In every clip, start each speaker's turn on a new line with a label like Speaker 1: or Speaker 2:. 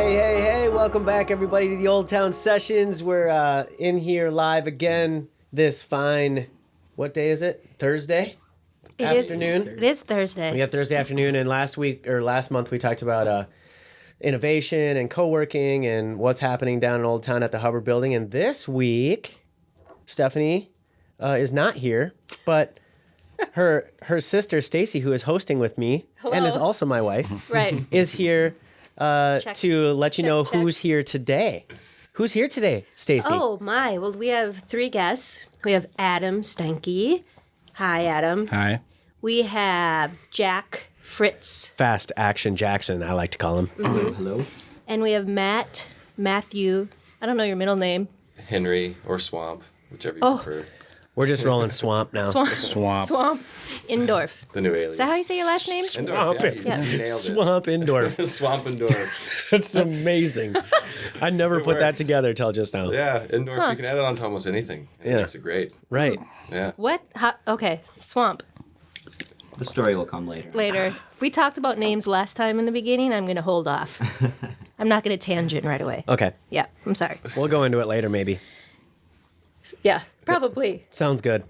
Speaker 1: Hey, welcome back everybody to the Old Town Sessions. We're in here live again this fine, what day is it? Thursday? Afternoon?
Speaker 2: It is Thursday.
Speaker 1: Yeah, Thursday afternoon. And last month we talked about innovation and co-working and what's happening down in Old Town at the Hubbard Building. And this week, Stephanie is not here, but her sister Stacy, who is hosting with me and is also my wife,
Speaker 2: Right.
Speaker 1: is here to let you know who's here today. Who's here today, Stacy?
Speaker 2: Oh, my. Well, we have three guests. We have Adam Steinke. Hi, Adam.
Speaker 3: Hi.
Speaker 2: We have Jack Fritz.
Speaker 1: Fast Action Jackson, I like to call him.
Speaker 2: Mm-hmm.
Speaker 4: Hello.
Speaker 2: And we have Matthew. I don't know your middle name.
Speaker 5: Henry or Swamp, whichever you prefer.
Speaker 1: We're just rolling Swamp now.
Speaker 2: Swamp. Indorf.
Speaker 5: The new alias.
Speaker 2: Is that how you say your last name?
Speaker 1: Swamp.
Speaker 2: Yeah.
Speaker 5: You nailed it.
Speaker 1: Swamp Indorf.
Speaker 5: Swamp Indorf.
Speaker 1: That's amazing. I never put that
Speaker 5: works.
Speaker 1: together till just now.
Speaker 5: Yeah, Indorf. You can add it on to almost anything. It makes it great.
Speaker 1: Right.
Speaker 5: Yeah.
Speaker 2: What? Okay. Swamp.
Speaker 4: The story will come later.
Speaker 2: Later. We talked about names last time in the beginning. I'm going to hold off. I'm not going to tangent right away.
Speaker 1: Okay.
Speaker 2: Yeah. I'm sorry.
Speaker 1: We'll go into it later, maybe.
Speaker 2: Yeah. Probably.
Speaker 1: Sounds good.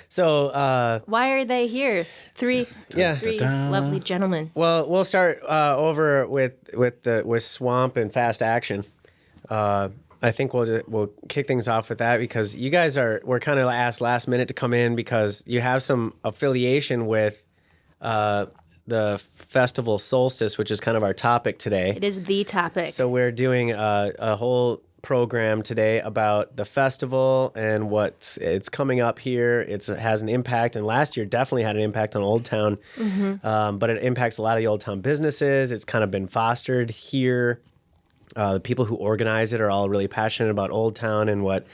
Speaker 1: So,
Speaker 2: Why are they here? Three lovely gentlemen.
Speaker 1: well, we'll start over with Swamp and Fast Action. I think we'll kick things off with that because you guys were kind of asked last minute to come in because you have some affiliation with the festival Solstice, which is kind of our topic today.
Speaker 2: It is the topic.
Speaker 1: So we're doing a whole program today about the festival and it's coming up here. It has an impact, and last year definitely had an impact on Old Town, but it impacts a lot of the Old Town businesses. It's kind of been fostered here. The people who organize it are all really passionate about Old Town and what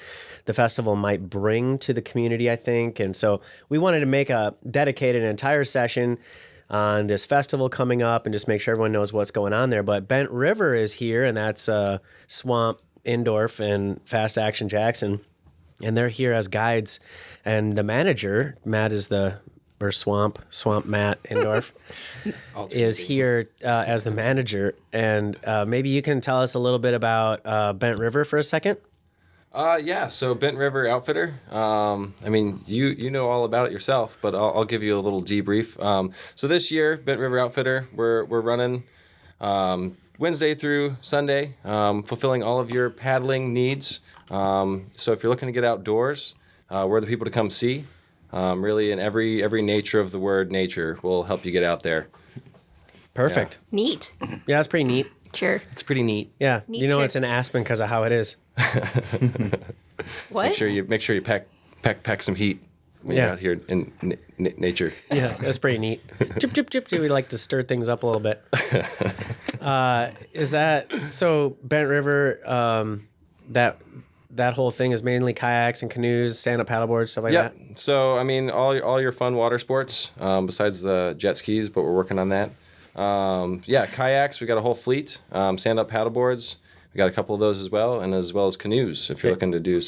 Speaker 1: the festival might bring to the community, I think. And so we wanted to dedicate an entire session on this festival coming up and just make sure everyone knows what's going on there. But Bent River is here, and that's Swamp Indorf and Fast Action Jackson, and they're here as guides. And the manager, Matt is Swamp Matt Indorf, is here as the manager. And maybe you can tell us a little bit about Bent River for a second.
Speaker 5: Yeah. So Bent River Outfitter. I mean, you know all about it yourself, but I'll give you a little debrief. So this year, Bent River Outfitter, we're running Wednesday through Sunday, fulfilling all of your paddling needs. So if you're looking to get outdoors, we're the people to come see. Really, in every nature of the word nature will help you get out there.
Speaker 1: Perfect.
Speaker 2: Neat.
Speaker 1: Yeah, that's pretty neat.
Speaker 2: Sure.
Speaker 5: It's pretty neat.
Speaker 1: Yeah,
Speaker 2: Neat
Speaker 1: you know
Speaker 2: shit.
Speaker 1: it's in Aspen because of how it is.
Speaker 2: What?
Speaker 5: Make sure you pack some heat when you're out here in nature.
Speaker 1: Yeah, that's pretty neat. Chip, chip, chip. We like to stir things up a little bit. Is that so? Bent River, that whole thing is mainly kayaks and canoes, stand-up paddleboards, stuff like that.
Speaker 5: So I mean, all your fun water sports, besides the jet skis, but we're working on that. Kayaks. We got a whole fleet. Stand-up paddleboards. We got a couple of those as well as canoes. If you're looking to do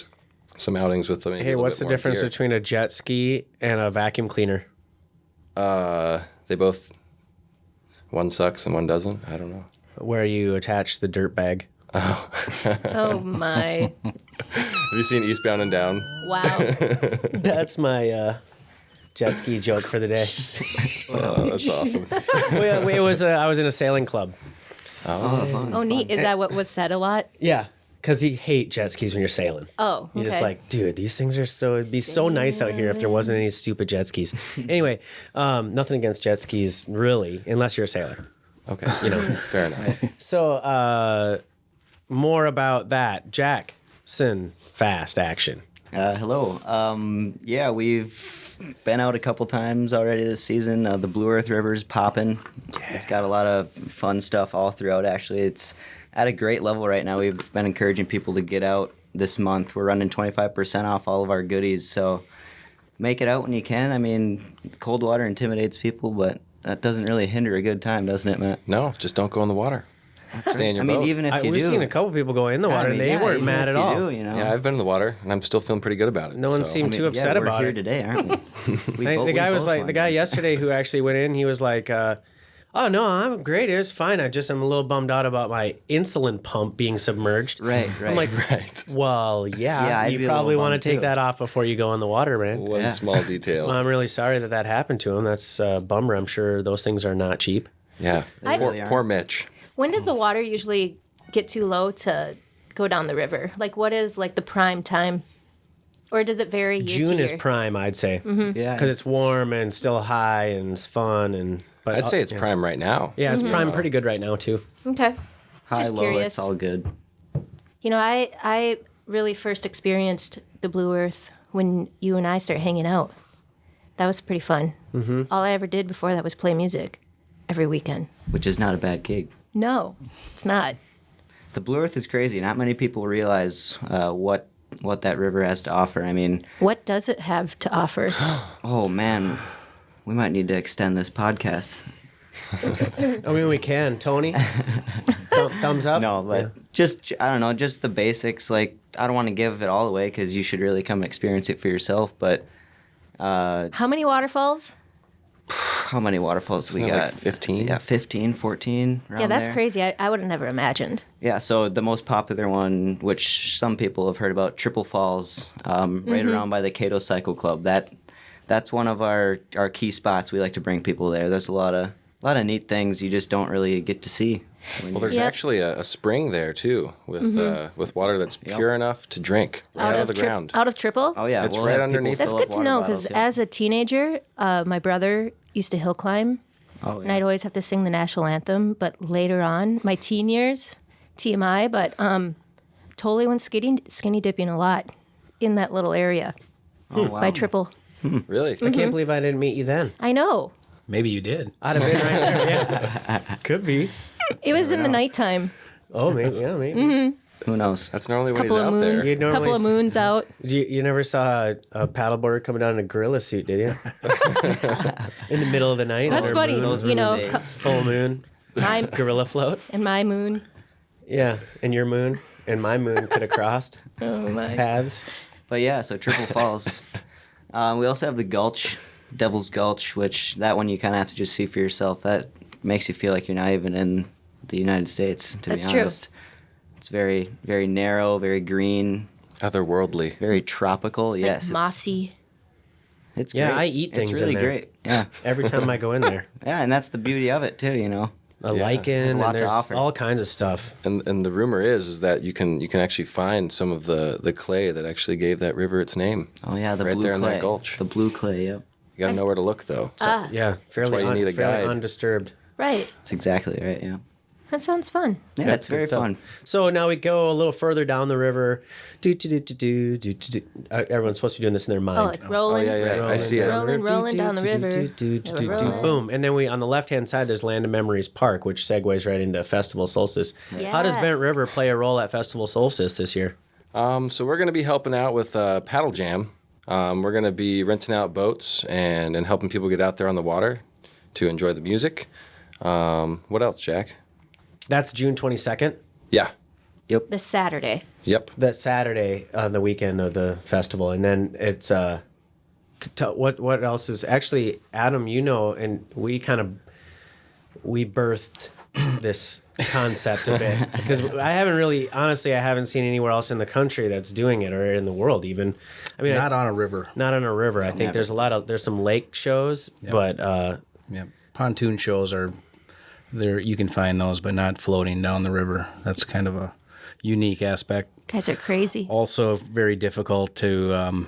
Speaker 5: some outings with them.
Speaker 1: Hey, what's the difference between a jet ski and a vacuum cleaner?
Speaker 5: They both. One sucks and one doesn't. I don't know.
Speaker 1: Where you attach the dirt bag.
Speaker 2: Oh, my.
Speaker 5: Have you seen Eastbound and Down?
Speaker 2: Wow.
Speaker 1: That's my jet ski joke for the day.
Speaker 5: Oh, that's awesome.
Speaker 1: I was in a sailing club.
Speaker 4: Fun.
Speaker 2: Oh, neat. Is that what was said a lot?
Speaker 1: Yeah, because you hate jet skis when you're sailing.
Speaker 2: Oh, okay.
Speaker 1: You're just like, dude, these things it'd be so nice out here if there wasn't any stupid jet skis. Anyway, nothing against jet skis, really, unless you're a sailor.
Speaker 5: Okay, fair enough.
Speaker 1: So, more about that. Jackson, Fast Action.
Speaker 4: Hello. We've been out a couple times already this season. The Blue Earth River's popping. Yeah. It's got a lot of fun stuff all throughout, actually. It's at a great level right now. We've been encouraging people to get out this month. We're running 25% off all of our goodies, so make it out when you can. I mean, cold water intimidates people, but that doesn't really hinder a good time, doesn't it, Matt?
Speaker 5: No, just don't go in the water. Stay in your boat.
Speaker 4: Even if you do.
Speaker 1: We've seen a couple people go in the water, and they weren't mad at all.
Speaker 5: Yeah, I've been in the water, and I'm still feeling pretty good about it.
Speaker 1: No one seemed too upset about
Speaker 4: we're here
Speaker 1: it.
Speaker 4: today, aren't we?
Speaker 1: The guy yesterday who actually went in, he was like, Oh no, I'm great. It was fine. I'm a little bummed out about my insulin pump being submerged.
Speaker 4: Right.
Speaker 1: I'm like,
Speaker 5: Right.
Speaker 1: well,
Speaker 4: Yeah, I'd be
Speaker 1: you
Speaker 4: a
Speaker 1: probably
Speaker 4: little
Speaker 1: want to
Speaker 4: bummed,
Speaker 1: take
Speaker 4: too.
Speaker 1: that off before you go in the water, man.
Speaker 5: One
Speaker 4: Yeah.
Speaker 5: small detail.
Speaker 1: Well, I'm really sorry that happened to him. That's a bummer. I'm sure those things are not cheap.
Speaker 5: Yeah.
Speaker 4: They
Speaker 5: Poor,
Speaker 4: really
Speaker 5: poor
Speaker 4: aren't.
Speaker 5: Mitch.
Speaker 2: When does the water usually get too low to go down the river? Like, what is like the prime time? Or does it vary year
Speaker 1: June
Speaker 2: to
Speaker 1: is
Speaker 2: year?
Speaker 1: prime, I'd say,
Speaker 4: Yeah.
Speaker 1: because it's warm and still high and it's fun. But
Speaker 5: I'd say it's prime right now.
Speaker 1: yeah, it's prime pretty good right now too.
Speaker 2: Okay.
Speaker 4: high,
Speaker 2: just
Speaker 4: low,
Speaker 2: curious.
Speaker 4: it's all good.
Speaker 2: You know, I really first experienced the Blue Earth when you and I started hanging out. That was pretty fun. Mm-hmm. All I ever did before that was play music every weekend.
Speaker 4: Which is not a bad gig.
Speaker 2: No, it's not.
Speaker 4: The Blue Earth is crazy. Not many people realize what that river has to offer. I mean,
Speaker 2: What does it have to offer?
Speaker 4: oh man, we might need to extend this podcast.
Speaker 1: I mean, we can. Tony, thumbs up.
Speaker 4: No, but just I don't know, just the basics. Like I don't want to give it all away because you should really come experience it for yourself. But
Speaker 2: How many waterfalls?
Speaker 4: how many waterfalls do we
Speaker 5: Isn't it
Speaker 4: got?
Speaker 5: like 15?
Speaker 4: Yeah, 15, 14.
Speaker 2: Yeah,
Speaker 4: around
Speaker 2: that's
Speaker 4: there.
Speaker 2: crazy. I would have never imagined.
Speaker 4: Yeah, so the most popular one, which some people have heard about, Triple Falls, right around by the Cato Cycle Club. That's one of our key spots. We like to bring people there. There's a lot of neat things you just don't really get to see.
Speaker 5: Well, there's
Speaker 2: Yep.
Speaker 5: actually a spring there too, with water that's pure enough to drink right out of the ground.
Speaker 2: Out of Triple?
Speaker 4: Oh yeah,
Speaker 5: It's
Speaker 4: we'll
Speaker 5: right
Speaker 4: have
Speaker 5: underneath.
Speaker 4: people
Speaker 2: That's
Speaker 4: fill
Speaker 2: good
Speaker 4: up
Speaker 2: to
Speaker 4: water
Speaker 2: know
Speaker 4: bottles,
Speaker 2: because
Speaker 4: yeah.
Speaker 2: as a teenager, my brother used to hill climb,
Speaker 4: Oh,
Speaker 2: and I'd always have to sing the national anthem. But later on, my teen years, TMI, but totally went skinny dipping a lot in that little area
Speaker 4: Oh, wow.
Speaker 2: by Triple.
Speaker 5: Really?
Speaker 1: I can't believe I didn't meet you then.
Speaker 2: I know.
Speaker 3: Maybe you did.
Speaker 1: I'd have been right there. Yeah, could be.
Speaker 2: It was in the nighttime.
Speaker 1: Oh, maybe. Yeah, maybe.
Speaker 4: Who knows?
Speaker 5: That's normally when
Speaker 2: Couple
Speaker 5: he's
Speaker 2: of
Speaker 5: out
Speaker 2: moons.
Speaker 5: there.
Speaker 1: You'd normally
Speaker 2: Couple of moons out.
Speaker 1: You never saw a paddleboarder coming down in a gorilla suit, did you? In the middle of the night.
Speaker 2: That's
Speaker 1: under
Speaker 2: funny.
Speaker 1: moon,
Speaker 4: Those were
Speaker 2: You
Speaker 4: the
Speaker 2: know,
Speaker 4: days.
Speaker 1: full moon,
Speaker 2: my
Speaker 1: gorilla float.
Speaker 2: and my moon.
Speaker 1: Yeah, and your moon and my moon could have crossed
Speaker 2: Oh my.
Speaker 1: paths.
Speaker 4: But yeah, so Triple Falls. We also have the Gulch, Devil's Gulch, which that one you kind of have to just see for yourself. That makes you feel like you're not even in the United States, to
Speaker 2: That's
Speaker 4: be
Speaker 2: true.
Speaker 4: honest. It's very, very narrow, very green,
Speaker 5: Otherworldly.
Speaker 4: very tropical.
Speaker 2: Like
Speaker 4: Yes,
Speaker 2: mossy.
Speaker 4: It's
Speaker 1: Yeah,
Speaker 4: great.
Speaker 1: I eat things
Speaker 4: It's
Speaker 1: in
Speaker 4: really
Speaker 1: there.
Speaker 4: great. Yeah,
Speaker 1: Every time I go in there,
Speaker 4: yeah, and that's the beauty of it too. You know.
Speaker 1: a
Speaker 5: Yeah.
Speaker 1: lichen,
Speaker 4: There's a lot
Speaker 1: and
Speaker 4: to
Speaker 1: there's
Speaker 4: offer.
Speaker 1: all kinds of stuff.
Speaker 5: And the rumor is that you can actually find some of the clay that actually gave that river its name.
Speaker 4: Oh yeah, the
Speaker 5: Right
Speaker 4: blue
Speaker 5: there in
Speaker 4: clay.
Speaker 5: that gulch.
Speaker 4: The blue clay. Yep,
Speaker 5: You got to know where to look though.
Speaker 1: Yeah, fairly,
Speaker 5: why you need a
Speaker 1: fairly
Speaker 5: guide.
Speaker 1: undisturbed.
Speaker 2: Right.
Speaker 4: that's exactly right. Yeah,
Speaker 2: That sounds fun.
Speaker 4: yeah, it's very
Speaker 1: good stuff.
Speaker 4: fun.
Speaker 1: So now we go a little further down the river. Everyone's supposed to be doing this in their mind.
Speaker 2: Oh, like rolling.
Speaker 5: yeah. I see it.
Speaker 2: Rolling down the river. Rolling.
Speaker 1: Boom. And then on the left-hand side, there's Land of Memories Park, which segues right into Festival Solstice. How does
Speaker 2: Yeah.
Speaker 1: Bent River play a role at Festival Solstice this year?
Speaker 5: So we're going to be helping out with Paddle Jam. We're going to be renting out boats and helping people get out there on the water to enjoy the music. What else, Jack?
Speaker 1: That's June 22nd.
Speaker 5: Yeah.
Speaker 2: This Saturday.
Speaker 5: Yep.
Speaker 1: That Saturday on the weekend of the festival, and then it's what else is actually Adam? You know, and we birthed this concept a bit because I haven't seen anywhere else in the country that's doing it or in the world even. I mean,
Speaker 3: Not on a river.
Speaker 1: not on a river. I think
Speaker 4: never.
Speaker 1: there's some lake shows, but
Speaker 3: Yeah. Pontoon shows are there. You can find those, but not floating down the river. That's kind of a unique aspect.
Speaker 2: Guys are crazy.
Speaker 3: Also very difficult to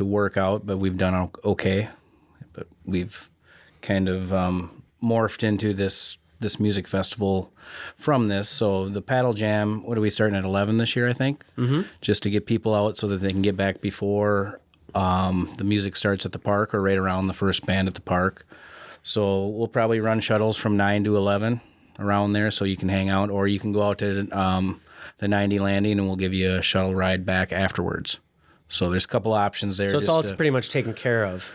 Speaker 3: work out, but we've done okay. But we've kind of morphed into this music festival from this. So the paddle jam, what are we starting at 11 this year, I think? Mm-hmm. Just to get people out so that they can get back before the music starts at the park or right around the first band at the park. So we'll probably run shuttles from 9 to 11 around there so you can hang out, or you can go out to the 90 landing and we'll give you a shuttle ride back afterwards. So there's a couple options there.
Speaker 1: So it's pretty much taken care of.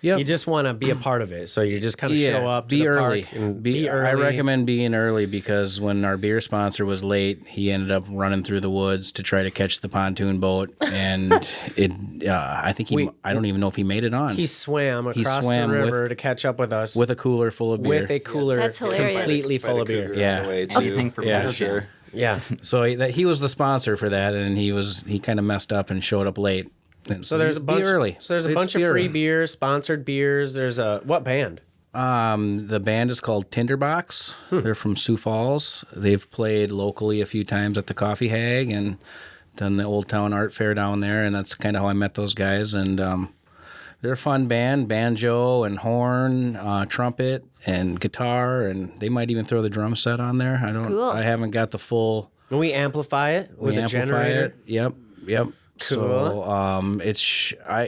Speaker 3: Yep.
Speaker 1: You just want to be a part of it. So you just kind of show up to
Speaker 3: be
Speaker 1: the
Speaker 3: early.
Speaker 1: park and be early.
Speaker 3: I recommend being early because when our beer sponsor was late, he ended up running through the woods to try to catch the pontoon boat, and I think I don't even know if he made it on.
Speaker 1: He swam across the river to catch up with us
Speaker 3: with a cooler full of beer.
Speaker 1: with a cooler
Speaker 2: That's hilarious.
Speaker 1: completely full of beer.
Speaker 3: Yeah.
Speaker 4: Anything for Battle Jam.
Speaker 1: Yeah.
Speaker 3: So he was the sponsor for that, and he kind of messed up and showed up late. And
Speaker 1: So there's a bunch.
Speaker 3: Be early.
Speaker 1: So there's a
Speaker 3: It's
Speaker 1: bunch of
Speaker 3: be
Speaker 1: free
Speaker 3: early.
Speaker 1: beers, sponsored beers. There's what band?
Speaker 3: The band is called Tinderbox. They're from Sioux Falls. They've played locally a few times at the Coffee Hag and done the Old Town Art Fair down there, and that's kind of how I met those guys. And they're a fun band, banjo and horn, trumpet and guitar, and they might even throw the drum set on there.
Speaker 2: Cool.
Speaker 3: I haven't got the full.
Speaker 1: And we amplify it with
Speaker 3: We
Speaker 1: a
Speaker 3: amplify
Speaker 1: generator.
Speaker 3: it. Yep. So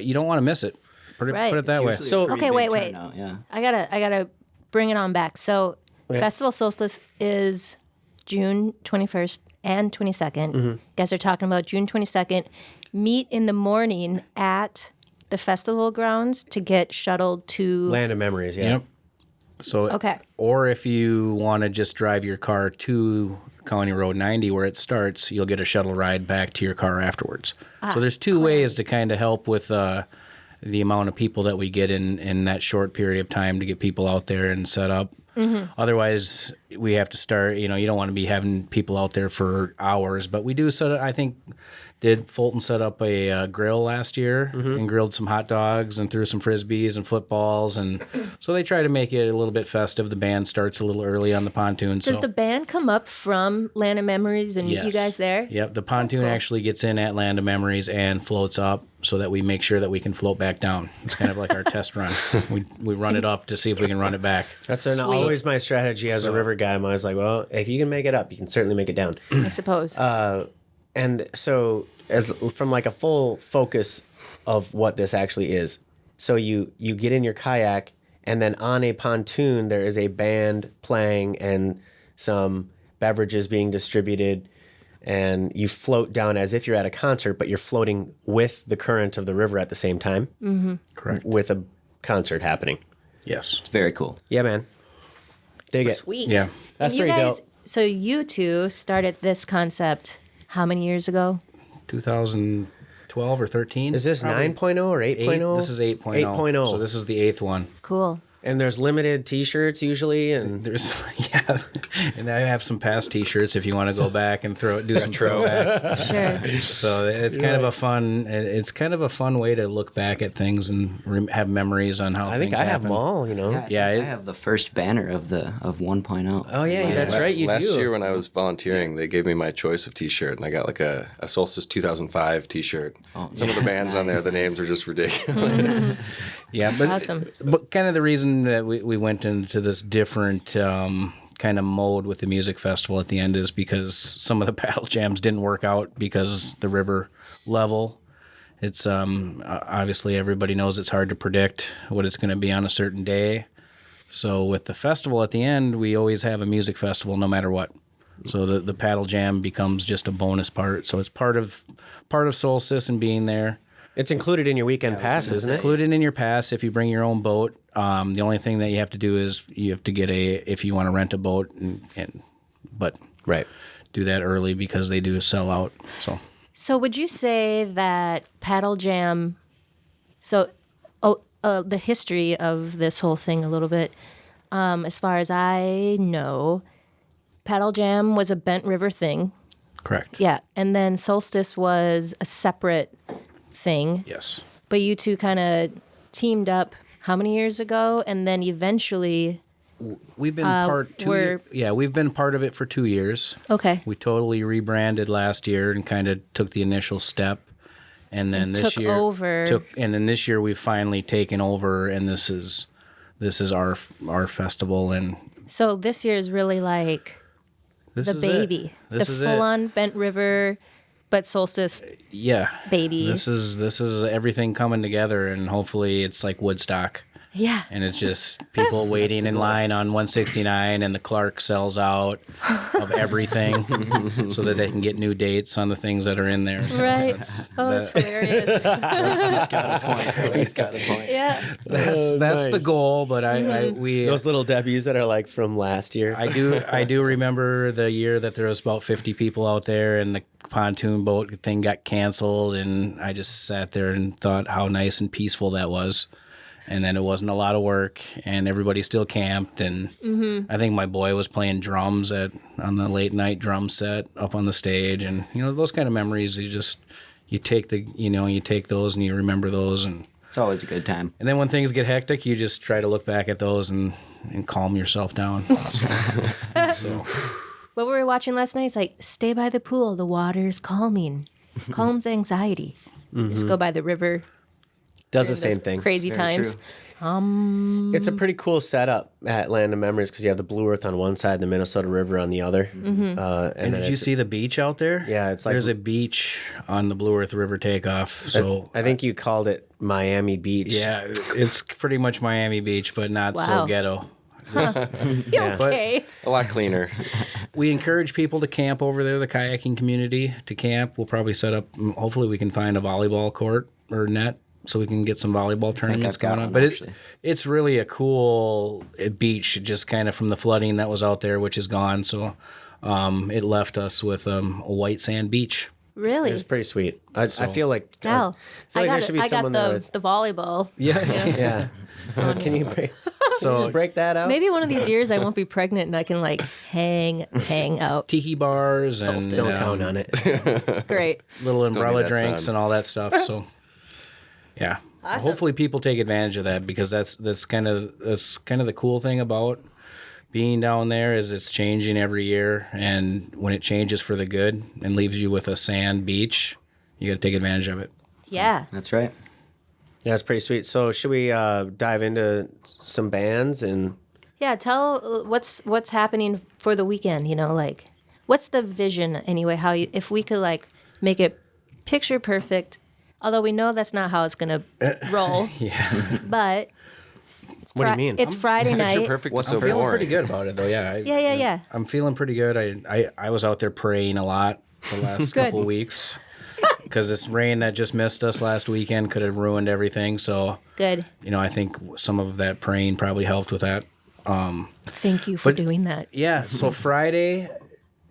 Speaker 3: you don't want to miss it. Put
Speaker 2: Right.
Speaker 3: it that way.
Speaker 4: Usually a
Speaker 1: So-
Speaker 4: pretty
Speaker 2: Okay,
Speaker 4: big
Speaker 2: wait.
Speaker 4: turnout, yeah.
Speaker 2: I gotta bring it on back. So Festival Solstice is June 21st and 22nd. You guys are talking about June 22nd. Meet in the morning at the festival grounds to get shuttled to.
Speaker 1: Land of Memories. Yeah.
Speaker 3: Yep. So
Speaker 2: Okay.
Speaker 3: Or if you want to just drive your car to County Road 90 where it starts, you'll get a shuttle ride back to your car afterwards. So there's two ways to kind of help with the amount of people that we get in that short period of time to get people out there and set up. Otherwise, we have to start, you don't want to be having people out there for hours, but we do set up, I think, did Fulton set up a grill last year and grilled some hot dogs and threw some Frisbees and footballs. And so they try to make it a little bit festive. The band starts a little early on the pontoon.
Speaker 2: Does the band come up from Land of Memories and meet you guys there?
Speaker 3: Yep, the pontoon actually gets in at Land of Memories and floats up so that we make sure that we can float back down. It's kind of like our test run. We run it up to see if we can run it back.
Speaker 1: That's always my strategy as a river guy. I'm always like, well, if you can make it up, you can certainly make it down.
Speaker 2: I suppose.
Speaker 1: And so, as from like a full focus of what this actually is, so you get in your kayak, and then on a pontoon there is a band playing and some beverages being distributed, and you float down as if you're at a concert, but you're floating with the current of the river at the same time.
Speaker 2: Mm-hmm.
Speaker 3: Correct.
Speaker 1: With a concert happening.
Speaker 3: Yes.
Speaker 4: It's very cool.
Speaker 1: Yeah, man. Dig it.
Speaker 2: Sweet.
Speaker 3: Yeah.
Speaker 1: That's
Speaker 2: And you
Speaker 1: pretty
Speaker 2: guys,
Speaker 1: dope.
Speaker 2: So you two started this concept how many years ago?
Speaker 3: 2012 or 13.
Speaker 1: Is this 9.0 or 8.0?
Speaker 3: This is 8.0.
Speaker 1: 8.0.
Speaker 3: So this is the 8th one.
Speaker 2: Cool.
Speaker 1: And there's limited T-shirts usually, and
Speaker 3: There's and I have some past T-shirts if you want to go back and do some throwbacks.
Speaker 2: Sure.
Speaker 3: So it's kind of a fun. It's kind of a fun way to look back at things and have memories on how
Speaker 1: I
Speaker 3: things
Speaker 1: think I have
Speaker 3: happen.
Speaker 1: them all.
Speaker 3: Yeah,
Speaker 4: I
Speaker 3: it-
Speaker 4: have the first banner of 1.0.
Speaker 1: Oh yeah, that's right. You
Speaker 5: Last
Speaker 1: do.
Speaker 5: year when I was volunteering, they gave me my choice of T-shirt, and I got like a Solstice 2005 T-shirt. Some of the bands on there, the names are just ridiculous.
Speaker 3: Yeah, but
Speaker 2: Awesome.
Speaker 3: But kind of the reason that we went into this different kind of mode with the music festival at the end is because some of the paddle jams didn't work out because the river level. It's obviously everybody knows it's hard to predict what it's going to be on a certain day. So with the festival at the end, we always have a music festival no matter what. So the paddle jam becomes just a bonus part. So it's part of Solstice and being there.
Speaker 1: It's included in your weekend pass, isn't it?
Speaker 3: Included in your pass if you bring your own boat. The only thing that you have to do is you have to get if you want to rent a boat, but
Speaker 1: Right.
Speaker 3: do that early because they do sell out.
Speaker 2: So would you say that paddle jam? So, the history of this whole thing a little bit. As far as I know, paddle jam was a Bent River thing.
Speaker 3: Correct.
Speaker 2: Yeah, and then Solstice was a separate thing.
Speaker 3: Yes.
Speaker 2: But you two kind of teamed up how many years ago, and then eventually.
Speaker 3: We've been we've been part of it for 2 years.
Speaker 2: Okay.
Speaker 3: We totally rebranded last year and kind of took the initial step, and then this
Speaker 2: took
Speaker 3: year
Speaker 2: over.
Speaker 3: and then this year we've finally taken over, and this is our festival, and
Speaker 2: So this year is really like
Speaker 3: this
Speaker 2: the
Speaker 3: is
Speaker 2: baby,
Speaker 3: This
Speaker 2: the
Speaker 3: is it.
Speaker 2: full-on Bent River, but Solstice
Speaker 3: Yeah,
Speaker 2: baby.
Speaker 3: This is everything coming together, and hopefully it's like Woodstock.
Speaker 2: Yeah.
Speaker 3: And it's just people waiting in line on 169, and the Clark sells out of everything so that they can get new dates on the things that are in there. So
Speaker 2: Right.
Speaker 3: that's
Speaker 2: Hilarious.
Speaker 4: He's got a point. He's got a point.
Speaker 2: Yeah.
Speaker 3: that's the
Speaker 1: nice.
Speaker 3: goal. But we
Speaker 1: Those little Debbies that are like from last year.
Speaker 3: I do remember the year that there was about 50 people out there, and the pontoon boat thing got canceled, and I just sat there and thought how nice and peaceful that was. And then it wasn't a lot of work, and everybody still camped. And I think my boy was playing drums on the late night drum set up on the stage, and those kind of memories. You take those and you remember those, and
Speaker 4: It's always a good time.
Speaker 3: then when things get hectic, you just try to look back at those and calm yourself down. So
Speaker 2: What were we watching last night? It's like, stay by the pool. The water's calming. Calms anxiety. Just go by the river.
Speaker 1: Does the
Speaker 2: during
Speaker 1: same
Speaker 2: those
Speaker 1: thing.
Speaker 2: Crazy
Speaker 4: Very
Speaker 2: times.
Speaker 4: true.
Speaker 1: It's a pretty cool setup at Land of Memories because you have the Blue Earth on one side, the Minnesota River on the other.
Speaker 3: And
Speaker 1: then
Speaker 3: did you
Speaker 1: it's-
Speaker 3: see the beach out there?
Speaker 1: Yeah, it's like-
Speaker 3: there's a beach on the Blue Earth River takeoff. So
Speaker 1: I think you called it Miami Beach.
Speaker 3: yeah, it's pretty much Miami Beach, but not
Speaker 2: Wow.
Speaker 3: so ghetto.
Speaker 1: Yeah.
Speaker 2: Okay.
Speaker 5: A lot cleaner.
Speaker 3: We encourage people to camp over there, the kayaking community to camp. We'll probably set up, hopefully we can find a volleyball court or net so we can get some volleyball tournaments
Speaker 4: I've got
Speaker 3: going on.
Speaker 4: one,
Speaker 3: But
Speaker 4: actually.
Speaker 3: it's really a cool beach, just kind of from the flooding that was out there, which is gone. So it left us with a white sand beach.
Speaker 2: Really?
Speaker 1: It's pretty sweet. I feel like
Speaker 2: Hell,
Speaker 1: I feel like there
Speaker 2: got
Speaker 1: should be
Speaker 2: I got
Speaker 1: someone there
Speaker 2: the,
Speaker 1: with.
Speaker 2: the volleyball.
Speaker 1: Yeah. Can you break?
Speaker 3: So
Speaker 1: Just break that out.
Speaker 2: Maybe one of these years I won't be pregnant and I can like hang out.
Speaker 3: tiki bars and
Speaker 1: Don't count on it.
Speaker 2: Great.
Speaker 3: little
Speaker 5: Still
Speaker 3: umbrella
Speaker 5: need that
Speaker 3: drinks
Speaker 5: sun.
Speaker 3: and all that stuff. So yeah,
Speaker 2: Awesome.
Speaker 3: hopefully people take advantage of that, because that's kind of the cool thing about being down there is it's changing every year, and when it changes for the good and leaves you with a sand beach, you got to take advantage of it.
Speaker 2: Yeah.
Speaker 4: That's right.
Speaker 1: Yeah, it's pretty sweet. So should we dive into some bands and?
Speaker 2: Yeah. Tell what's happening for the weekend. Like, what's the vision anyway? If we could like make it picture perfect, although we know that's not how it's gonna roll.
Speaker 3: Yeah,
Speaker 2: But
Speaker 1: What do you mean?
Speaker 2: It's Friday
Speaker 5: Picture
Speaker 2: night.
Speaker 5: perfect
Speaker 4: What's
Speaker 5: is so
Speaker 3: I'm feeling
Speaker 5: boring.
Speaker 3: pretty good about it though. Yeah,
Speaker 2: Yeah.
Speaker 3: I'm feeling pretty good. I was out there praying a lot the last
Speaker 2: Good.
Speaker 3: couple weeks. Because this rain that just missed us last weekend could have ruined everything. So,
Speaker 2: Good.
Speaker 3: I think some of that praying probably helped with that.
Speaker 2: Thank you for doing that.
Speaker 3: Yeah. So Friday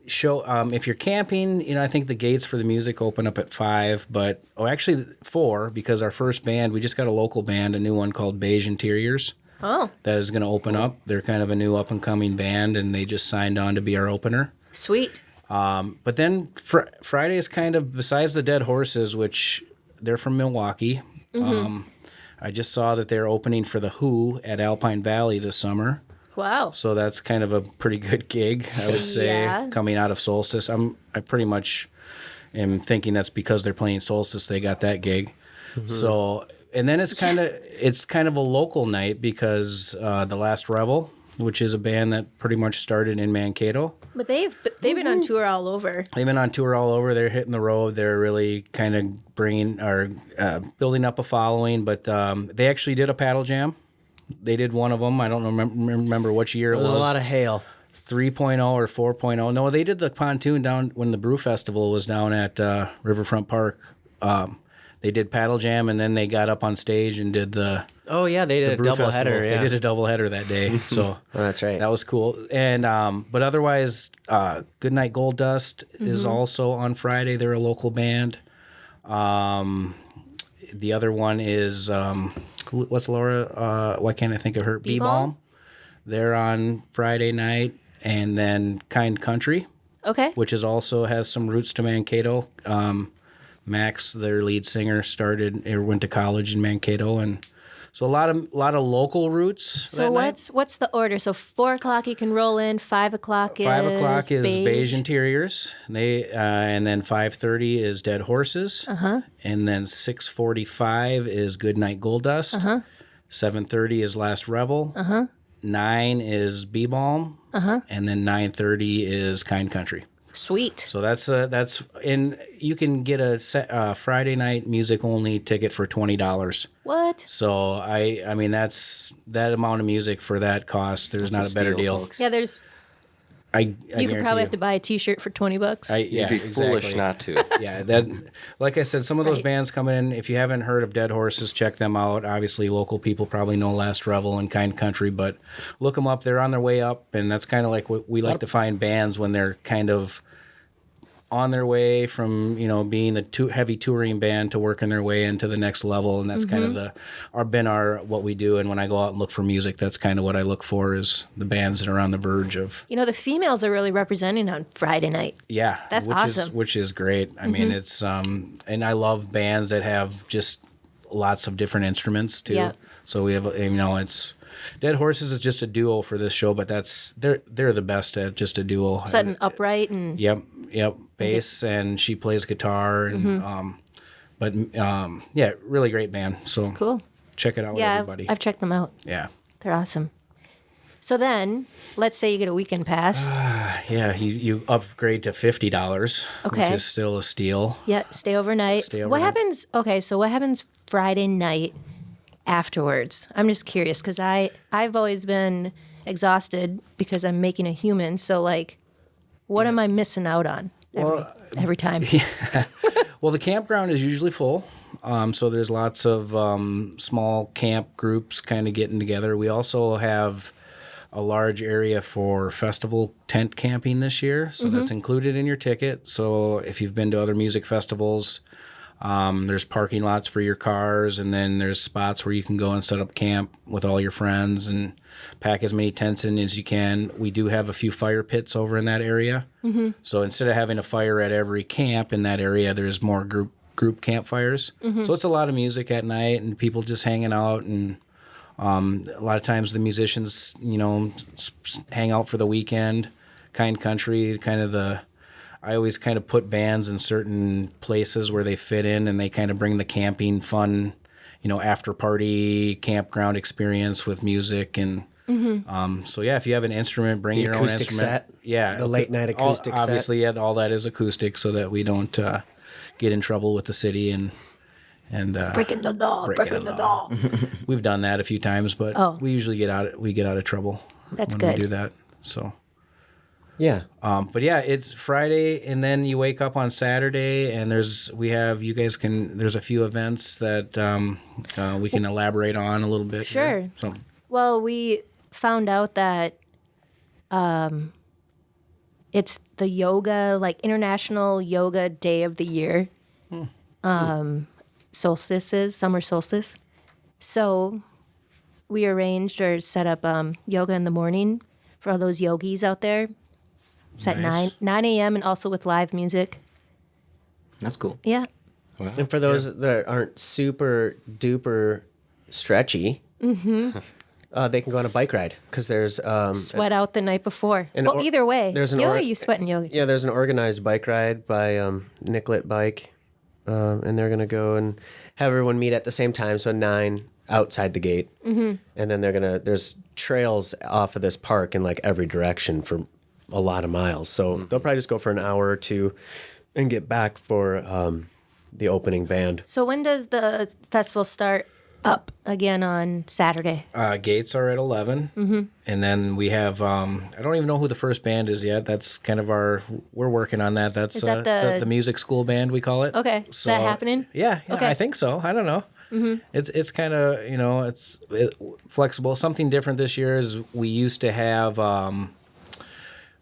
Speaker 3: show. If you're camping, I think the gates for the music open up at 5, but actually 4, because our first band, we just got a local band, a new one called Beige Interiors,
Speaker 2: Oh,
Speaker 3: that is going to open up. They're kind of a new up and coming band, and they just signed on to be our opener.
Speaker 2: sweet.
Speaker 3: But then Friday is kind of, besides the Dead Horses, which they're from Milwaukee. I just saw that they're opening for The Who at Alpine Valley this summer.
Speaker 2: Wow.
Speaker 3: So that's kind of a pretty good gig, I would say,
Speaker 2: Yeah.
Speaker 3: coming out of Solstice. I pretty much am thinking that's because they're playing Solstice, they got that gig. So, and then it's kind of a local night because The Last Revel, which is a band that pretty much started in Mankato.
Speaker 2: But they've been on tour all over.
Speaker 3: They've been on tour all over. They're hitting the road. They're really kind of building up a following. But they actually did a paddle jam. They did one of them. I don't remember which year it
Speaker 1: There
Speaker 3: was.
Speaker 1: was a lot of hail.
Speaker 3: 3.0 or 4.0. No, they did the pontoon down when the Brew Festival was down at Riverfront Park. They did paddle jam, and then they got up on stage and did the
Speaker 1: Oh yeah, they did a
Speaker 3: Brew
Speaker 1: double
Speaker 3: Festival.
Speaker 1: header. Yeah.
Speaker 3: They did a double header that day. So
Speaker 1: Oh, that's right.
Speaker 3: that was cool. And but otherwise, Goodnight Gold Dust is also on Friday. They're a local band. The other one is what's Laura? Why can't I think of her?
Speaker 2: B-Balm?
Speaker 3: They're on Friday night, and then Kind Country,
Speaker 2: Okay.
Speaker 3: which is also has some roots to Mankato. Max, their lead singer, went to college in Mankato, and so a lot of local roots.
Speaker 2: So what's the order? So 4:00 you can roll in. 5:00 is
Speaker 3: 5 o'clock is Beige Interiors. And then 5:30 is Dead Horses. And then 6:45 is Goodnight Gold Dust. 7:30 is Last Revel. 9 is B-Balm. And then 9:30 is Kind Country.
Speaker 2: Sweet.
Speaker 3: So that's and you can get a Friday night music only ticket for $20.
Speaker 2: What?
Speaker 3: So I mean that's that amount of music for that cost. There's
Speaker 4: That's
Speaker 3: not a better
Speaker 4: steal,
Speaker 3: deal.
Speaker 4: folks.
Speaker 2: Yeah, there's.
Speaker 3: I
Speaker 2: You could
Speaker 3: guarantee
Speaker 2: probably have to buy a T-shirt for $20.
Speaker 3: Yeah,
Speaker 5: You'd be foolish
Speaker 3: exactly.
Speaker 5: not to.
Speaker 3: Yeah, that like I said, some of those
Speaker 2: Right.
Speaker 3: bands come in. If you haven't heard of Dead Horses, check them out. Obviously, local people probably know Last Revel and Kind Country, but look them up. They're on their way up, and that's kind of like what we like to find bands when they're kind of on their way from being the heavy touring band to working their way into the next level, and that's kind of our what we do. And when I go out and look for music, that's kind of what I look for is the bands that are on the verge of
Speaker 2: The females are really representing on Friday night.
Speaker 3: which
Speaker 2: That's awesome.
Speaker 3: which is great. I mean, it's and I love bands that have just lots of different instruments too.
Speaker 2: Yeah.
Speaker 3: So we have it's Dead Horses is just a duo for this show, but they're the best at just a duo.
Speaker 2: Setting upright and
Speaker 3: Yep, bass, and she plays guitar, and yeah, really great band. So
Speaker 2: cool.
Speaker 3: check it out,
Speaker 2: Yeah,
Speaker 3: everybody.
Speaker 2: I've checked them out.
Speaker 3: Yeah,
Speaker 2: They're awesome. So then, let's say you get a weekend pass.
Speaker 3: yeah, you upgrade to $50,
Speaker 2: Okay.
Speaker 3: which is still a steal.
Speaker 2: Yeah, stay overnight.
Speaker 3: Stay
Speaker 2: What
Speaker 3: overnight.
Speaker 2: happens? Okay, so what happens Friday night afterwards? I'm just curious because I've always been exhausted because I'm making a human. So like, what am I missing out on every time?
Speaker 3: Well, the campground is usually full, so there's lots of small camp groups kind of getting together. We also have a large area for festival tent camping this year, so that's included in your ticket. So if you've been to other music festivals, there's parking lots for your cars, and then there's spots where you can go and set up camp with all your friends and pack as many tents in as you can. We do have a few fire pits over in that area. So instead of having a fire at every camp in that area, there's more group campfires. So it's a lot of music at night and people just hanging out, and a lot of times the musicians, hang out for the weekend. Kind Country, I always kind of put bands in certain places where they fit in, and they kind of bring the camping fun, after party campground experience with music. And so yeah, if you have an instrument, bring
Speaker 1: The
Speaker 3: your own
Speaker 1: acoustic
Speaker 3: instrument.
Speaker 1: set,
Speaker 3: Yeah,
Speaker 1: the late night acoustic set.
Speaker 3: Obviously, yeah, all that is acoustic, so that we don't get in trouble with the city and
Speaker 2: Breaking the law. Breaking the law.
Speaker 3: We've done that a few times, but we usually get out of trouble.
Speaker 2: That's
Speaker 3: when
Speaker 2: good.
Speaker 3: we do that. So.
Speaker 1: Yeah.
Speaker 3: But yeah, it's Friday, and then you wake up on Saturday, and there's a few events that we can elaborate on a little bit.
Speaker 2: Sure.
Speaker 3: Here. So
Speaker 2: Well, we found out that it's the International Yoga Day of the Year. Solstices, summer solstice. So we arranged or set up yoga in the morning for all those yogis out there. It's at
Speaker 3: Nice.
Speaker 2: 9 a.m. and also with live music.
Speaker 4: That's cool.
Speaker 2: Yeah.
Speaker 1: And for those that aren't super duper stretchy, they can go on a bike ride because there's
Speaker 2: Sweat out the night before.
Speaker 1: An
Speaker 2: Well,
Speaker 1: or-
Speaker 2: either way.
Speaker 1: there's an
Speaker 2: yoga,
Speaker 1: or-
Speaker 2: you sweat in yoga.
Speaker 1: yeah, there's an organized bike ride by Nicollet Bike, and they're gonna go and have everyone meet at the same time, so 9 outside the gate, and then there's trails off of this park in like every direction for a lot of miles. So they'll probably just go for an hour or two and get back for the opening band.
Speaker 2: So when does the festival start up again on Saturday?
Speaker 3: gates are at 11, and then we have I don't even know who the first band is yet. That's kind of we're working on that. That's
Speaker 2: Is that
Speaker 3: the music school band, we call it.
Speaker 2: Okay. Is that happening?
Speaker 3: Yeah,
Speaker 2: Okay.
Speaker 3: I think so. I don't know. It's kind of it's flexible. Something different this year is we used to have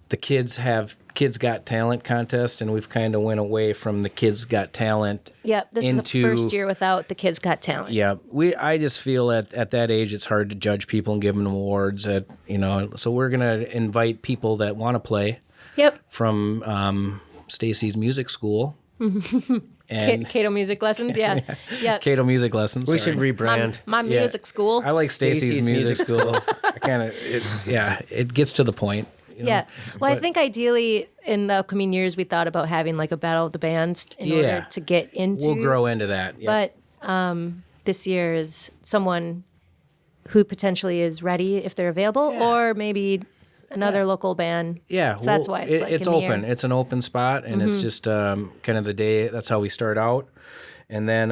Speaker 3: the Kids Got Talent contest, and we've kind of went away from the Kids Got Talent.
Speaker 2: Yep. This is the
Speaker 3: into-
Speaker 2: first year without the Kids Got Talent.
Speaker 3: Yeah, I just feel at that age it's hard to judge people and give them awards. So we're gonna invite people that want to play
Speaker 2: Yep.
Speaker 3: from Stacy's music school and
Speaker 2: Cato Music Lessons. Yeah. Yeah.
Speaker 3: Cato Music Lessons.
Speaker 1: We
Speaker 3: sorry.
Speaker 1: should rebrand.
Speaker 2: My
Speaker 1: Yeah.
Speaker 2: music school.
Speaker 3: I like Stacy's
Speaker 1: Stacy's
Speaker 3: music
Speaker 1: Music
Speaker 3: school. I kind of it gets to the point.
Speaker 2: Yeah. Well, I think ideally in the upcoming years we thought about having like a battle of the bands in
Speaker 3: Yeah.
Speaker 2: order to get into.
Speaker 3: We'll grow into that. Yeah.
Speaker 2: But this year is someone who potentially is ready if they're available, or maybe another local band.
Speaker 3: Yeah,
Speaker 2: So that's why it's like
Speaker 3: it's
Speaker 2: in the
Speaker 3: open.
Speaker 2: air.
Speaker 3: It's an open spot, and it's just kind of the day. That's how we start out, and then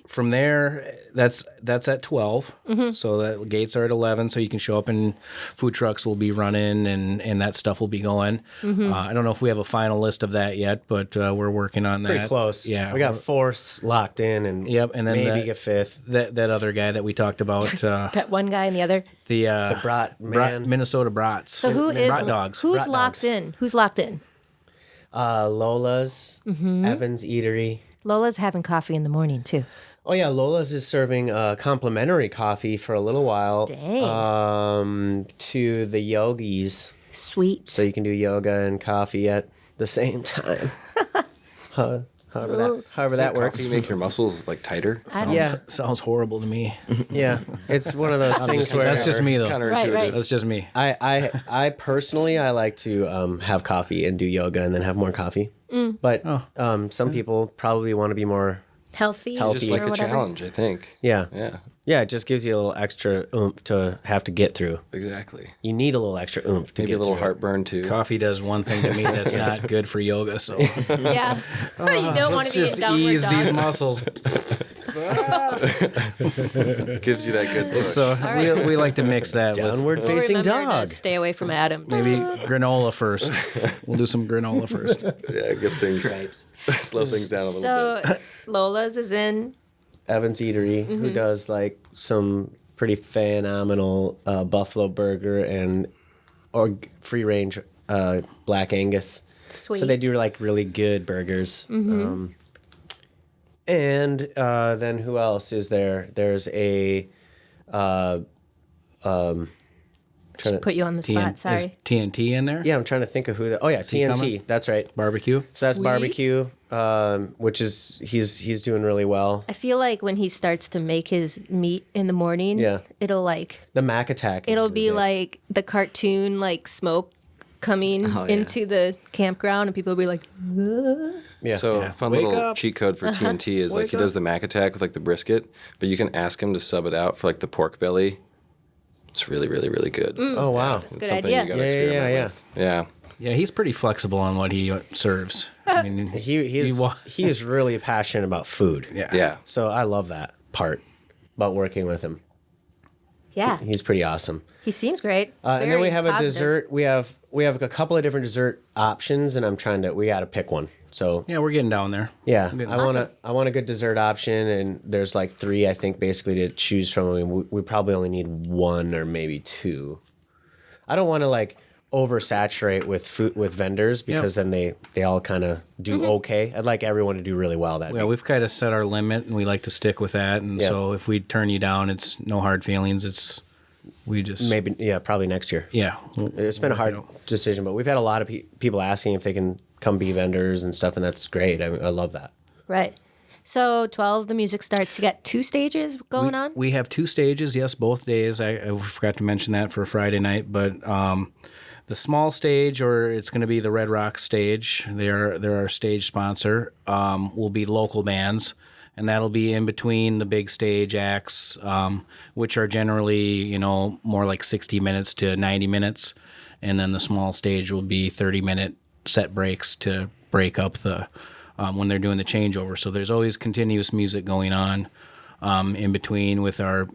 Speaker 3: from there, that's at 12. So the gates are at 11. So you can show up, and food trucks will be running, and that stuff will be going. I don't know if we have a final list of that yet, but we're working on that.
Speaker 1: Pretty close.
Speaker 3: Yeah,
Speaker 1: we got 4 locked in, and
Speaker 3: and then
Speaker 1: maybe a 5th.
Speaker 3: That other guy that we talked about,
Speaker 2: That one guy and the other.
Speaker 3: the
Speaker 1: Brat man.
Speaker 3: Minnesota Brats.
Speaker 2: So
Speaker 3: Brat dogs?
Speaker 2: Who's
Speaker 1: Brat
Speaker 2: locked
Speaker 1: dogs.
Speaker 2: in? Who's locked in?
Speaker 1: Lola's, Evans Eatery.
Speaker 2: Lola's having coffee in the morning too.
Speaker 1: Oh yeah, Lola's is serving complimentary coffee for a little while.
Speaker 2: Dang.
Speaker 1: To the yogis,
Speaker 2: Sweet.
Speaker 1: so you can do yoga and coffee at the same time. However that works.
Speaker 5: Coffee make your muscles like tighter.
Speaker 1: Yeah,
Speaker 3: Sounds horrible to me.
Speaker 1: yeah. It's one of those things where
Speaker 3: That's just me though.
Speaker 5: Counterintuitive.
Speaker 2: Right.
Speaker 3: That's just me.
Speaker 1: I personally I like to have coffee and do yoga and then have more coffee. But some people probably want to be more
Speaker 2: Healthy.
Speaker 5: Just like
Speaker 2: or
Speaker 5: a
Speaker 2: whatever.
Speaker 5: challenge, I think.
Speaker 1: yeah.
Speaker 5: Yeah,
Speaker 1: It just gives you a little extra oomph to have to get through.
Speaker 5: exactly.
Speaker 1: You need a little extra oomph to
Speaker 5: Maybe
Speaker 1: get
Speaker 5: a little
Speaker 1: through.
Speaker 5: heartburn too.
Speaker 3: Coffee does one thing to me that's not good for yoga. So
Speaker 2: Yeah. You don't want to be in
Speaker 3: just
Speaker 2: downward
Speaker 3: ease
Speaker 2: dog.
Speaker 3: these muscles.
Speaker 5: Gives you that good push.
Speaker 3: So we like to mix that
Speaker 1: Downward
Speaker 3: with
Speaker 2: We'll
Speaker 1: facing
Speaker 2: remember
Speaker 1: dog.
Speaker 2: to stay away from Adam.
Speaker 3: maybe granola first. We'll do some granola first.
Speaker 5: Yeah, good things. Slow things down a little bit.
Speaker 2: So Lola's is in.
Speaker 1: Evans Eatery, who does like some pretty phenomenal buffalo burger and or free range Black Angus.
Speaker 2: Sweet.
Speaker 1: So they do like really good burgers. And then who else is there? There's a
Speaker 2: Just put you on the spot.
Speaker 3: Is
Speaker 2: Sorry.
Speaker 3: TNT in there?
Speaker 1: I'm trying to think of who that. Oh yeah,
Speaker 3: he
Speaker 1: TNT.
Speaker 3: coming?
Speaker 1: That's right.
Speaker 3: Barbecue?
Speaker 1: So that's
Speaker 2: Sweet.
Speaker 1: barbecue, which is he's doing really well.
Speaker 2: I feel like when he starts to make his meat in the morning,
Speaker 1: Yeah.
Speaker 2: it'll like
Speaker 1: The Mac Attack. is
Speaker 2: it'll
Speaker 1: really
Speaker 2: be
Speaker 1: good.
Speaker 2: like the cartoon like smoke coming
Speaker 4: Oh, yeah.
Speaker 2: into the campground, and people will be like,
Speaker 1: yeah.
Speaker 5: So
Speaker 3: Yeah.
Speaker 5: fun
Speaker 3: Wake
Speaker 5: little
Speaker 3: up.
Speaker 5: cheat code for TNT is like he does the Mac Attack with like the brisket, but you can ask him to sub it out for like the pork belly. It's really, really, really good.
Speaker 1: Oh wow.
Speaker 5: It's
Speaker 2: a good
Speaker 5: something
Speaker 2: idea.
Speaker 5: you gotta
Speaker 1: Yeah,
Speaker 5: experiment
Speaker 1: yeah.
Speaker 5: with. Yeah.
Speaker 3: Yeah, he's pretty flexible on what he serves. I mean,
Speaker 1: He's really passionate about food.
Speaker 5: Yeah.
Speaker 1: So I love that part about working with him.
Speaker 2: yeah,
Speaker 1: He's pretty awesome.
Speaker 2: he seems great. It's
Speaker 1: And then we
Speaker 2: very
Speaker 1: have
Speaker 2: positive.
Speaker 1: a dessert. We have a couple of different dessert options, and we got to pick one. So
Speaker 3: yeah, we're getting down there.
Speaker 1: yeah,
Speaker 3: Good.
Speaker 1: I want a good dessert option, and there's like 3 I think basically to choose from. I mean, we probably only need 1 or maybe 2. I don't want to like oversaturate with vendors because then they all kind of do okay. I'd like everyone to do really well that
Speaker 3: Yeah,
Speaker 1: week.
Speaker 3: we've kind of set our limit, and we like to stick with that. And
Speaker 1: Yeah.
Speaker 3: so if we turn you down, it's no hard feelings. We just
Speaker 1: Probably next year.
Speaker 3: yeah.
Speaker 1: It's been a hard decision, but we've had a lot of people asking if they can come be vendors and stuff, and that's great. I love that.
Speaker 2: Right. So 12, the music starts. You got 2 stages going on.
Speaker 3: We have 2 stages, yes, both days. I forgot to mention that for Friday night, but the small stage, or it's going to be the Red Rock stage. They're our stage sponsor. Will be local bands, and that'll be in between the big stage acts, which are generally more like 60 minutes to 90 minutes, and then the small stage will be 30-minute set breaks to break up the when they're doing the changeover. So there's always continuous music going on in between with our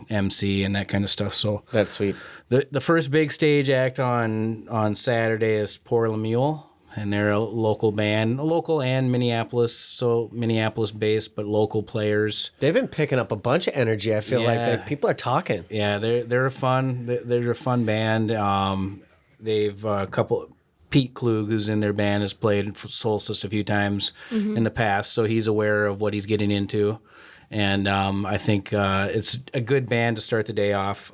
Speaker 3: MC and that kind of stuff. So
Speaker 1: That's sweet.
Speaker 3: the first big stage act on Saturday is Pour Le Mule, and they're a local band, local and Minneapolis, so Minneapolis based, but local players.
Speaker 1: They've been picking up a bunch of energy. I feel
Speaker 3: Yeah.
Speaker 1: like people are talking.
Speaker 3: Yeah, they're a fun band. They've a couple. Pete Klug, who's in their band, has played for Solstice a few times in the past, so he's aware of what he's getting into. And I think it's a good band to start the day off.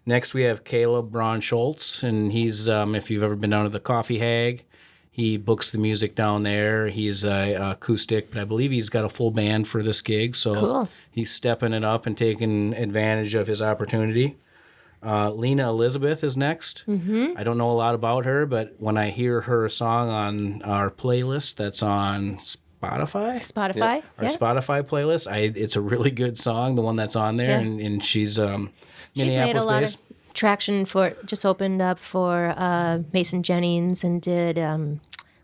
Speaker 3: Next, we have Caleb Braun Schultz, and he's, if you've ever been down to the Coffee Hag, he books the music down there. He's acoustic, but I believe he's got a full band for this gig, so
Speaker 2: Cool.
Speaker 3: he's stepping it up and taking advantage of his opportunity. Lena Elizabeth is next. Mm-hmm. I don't know a lot about her, but when I hear her song on our playlist that's on Spotify, our Spotify playlist, it's a really good song, the one that's on there,
Speaker 2: Yeah.
Speaker 3: and she's
Speaker 2: She's made a
Speaker 3: Minneapolis
Speaker 2: lot
Speaker 3: based.
Speaker 2: of Traction for just opened up for Mason Jennings and did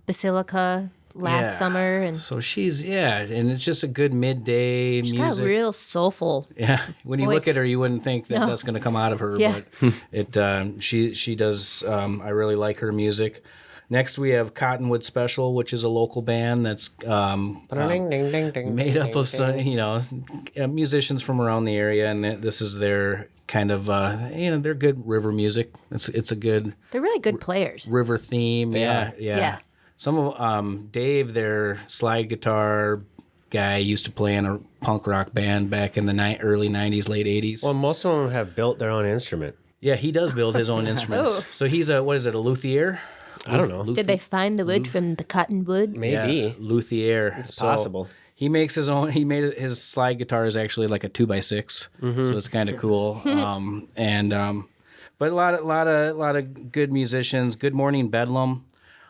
Speaker 2: Basilica last summer, and
Speaker 3: so she's and it's just a good midday
Speaker 2: she's
Speaker 3: music.
Speaker 2: got real soulful.
Speaker 3: Yeah, when you look
Speaker 2: voice.
Speaker 3: at her, you wouldn't think that
Speaker 2: No.
Speaker 3: that's going to come out of her,
Speaker 2: Yeah.
Speaker 3: but she does. I really like her music. Next, we have Cottonwood Special, which is a local band that's made up of some, musicians from around the area, and this is their kind of, they're good river music. It's a good
Speaker 2: They're really good players.
Speaker 3: river theme. Yeah.
Speaker 2: Yeah.
Speaker 3: Some of Dave, their slide guitar guy, used to play in a punk rock band back in the early '90s, late '80s.
Speaker 1: Well, most of them have built their own instrument.
Speaker 3: Yeah, he does build his own instruments.
Speaker 2: Oh.
Speaker 3: So he's a luthier?
Speaker 1: I don't know.
Speaker 2: Did they find the wood from the cottonwood?
Speaker 1: Maybe.
Speaker 3: Yeah, luthier.
Speaker 1: It's possible.
Speaker 3: He makes his own. He made his slide guitar is actually like a 2x6, so it's kind of cool. But a lot of good musicians. Good Morning Bedlam.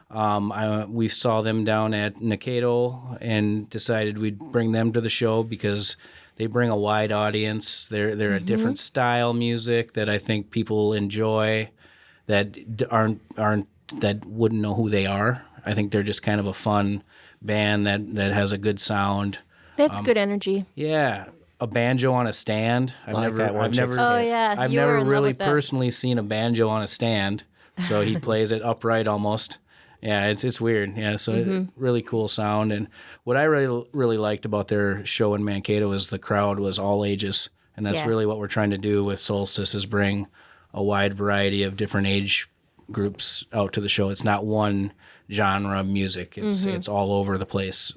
Speaker 3: We saw them down at Nakado and decided we'd bring them to the show because they bring a wide audience. They're a different style music that I think people enjoy that that wouldn't know who they are. I think they're just kind of a fun band that has a good sound.
Speaker 2: They have good energy.
Speaker 3: Yeah, a banjo on a stand.
Speaker 1: Like that one chick's
Speaker 2: Oh yeah,
Speaker 3: I've
Speaker 2: you were
Speaker 3: never
Speaker 2: in love
Speaker 3: really
Speaker 2: with that.
Speaker 3: personally seen a banjo on a stand. So he plays it upright almost. Yeah, it's weird. Yeah, so really cool sound. And what I really liked about their show in Mankato is the crowd was all ages, and that's
Speaker 2: Yeah.
Speaker 3: really what we're trying to do with Solstice is bring a wide variety of different age groups out to the show. It's not one genre of music. It's all over the place,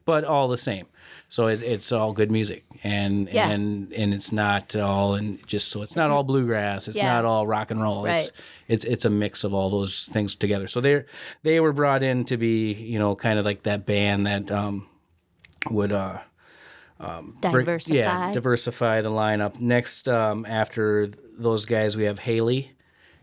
Speaker 3: but all the same. So it's all good music, and it's not all it's not all bluegrass. It's
Speaker 2: Yeah.
Speaker 3: not all rock and roll.
Speaker 2: Right.
Speaker 3: It's a mix of all those things together. So they were brought in to be kind of like that band that would
Speaker 2: Diversify.
Speaker 3: diversify the lineup. Next, after those guys, we have Haley.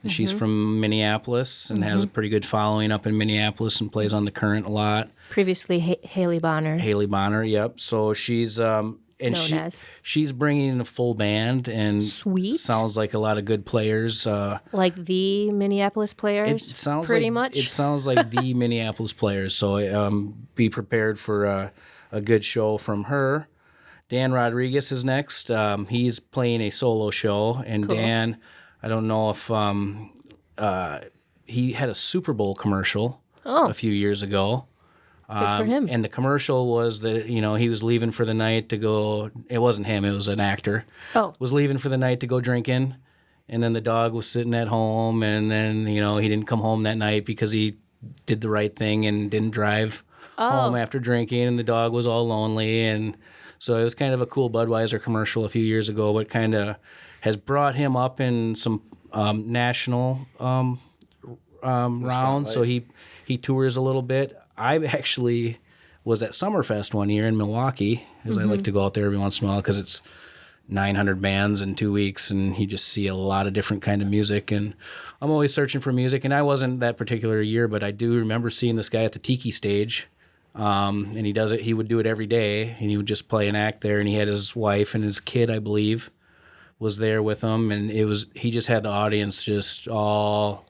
Speaker 3: And she's from Minneapolis and has a pretty good following up in Minneapolis and plays on the Current a lot.
Speaker 2: Previously, Haley Bonner.
Speaker 3: Haley Bonner, yep. So she's she's bringing in a full band and
Speaker 2: Sweet.
Speaker 3: sounds like a lot of good players.
Speaker 2: Like the Minneapolis
Speaker 3: It
Speaker 2: players.
Speaker 3: sounds
Speaker 2: pretty
Speaker 3: like,
Speaker 2: much.
Speaker 3: It sounds like the Minneapolis players. So be prepared for a good show from her. Dan Rodriguez is next. He's playing a solo show, and
Speaker 2: Cool.
Speaker 3: Dan, I don't know if he had a Super Bowl commercial a few years ago.
Speaker 2: Good for him.
Speaker 3: And the commercial was that, he was leaving for the night to go. It wasn't him, it was an actor.
Speaker 2: Oh.
Speaker 3: Was leaving for the night to go drinking. And then the dog was sitting at home. And then, he didn't come home that night because he did the right thing and didn't drive home after drinking. And the dog was all lonely. And so it was kind of a cool Budweiser commercial a few years ago, but kind of has brought him up in some national rounds. So he tours a little bit. I actually was at Summerfest one year in Milwaukee, because I like to go out there every once in a while because it's 900 bands in 2 weeks, and you just see a lot of different kind of music. And I'm always searching for music, and I wasn't that particular year, but I do remember seeing this guy at the Tiki stage. And he would do it every day, and he would just play an act there, and he had his wife and his kid, I believe, was there with him, and he just had the audience just all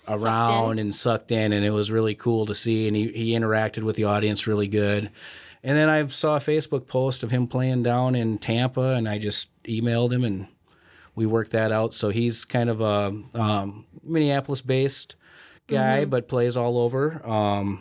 Speaker 3: around and sucked in, and it was really cool to see, and he interacted with the audience really good. And then I saw a Facebook post of him playing down in Tampa, and I just emailed him, and we worked that out. So he's kind of a Minneapolis-based guy, but plays all over.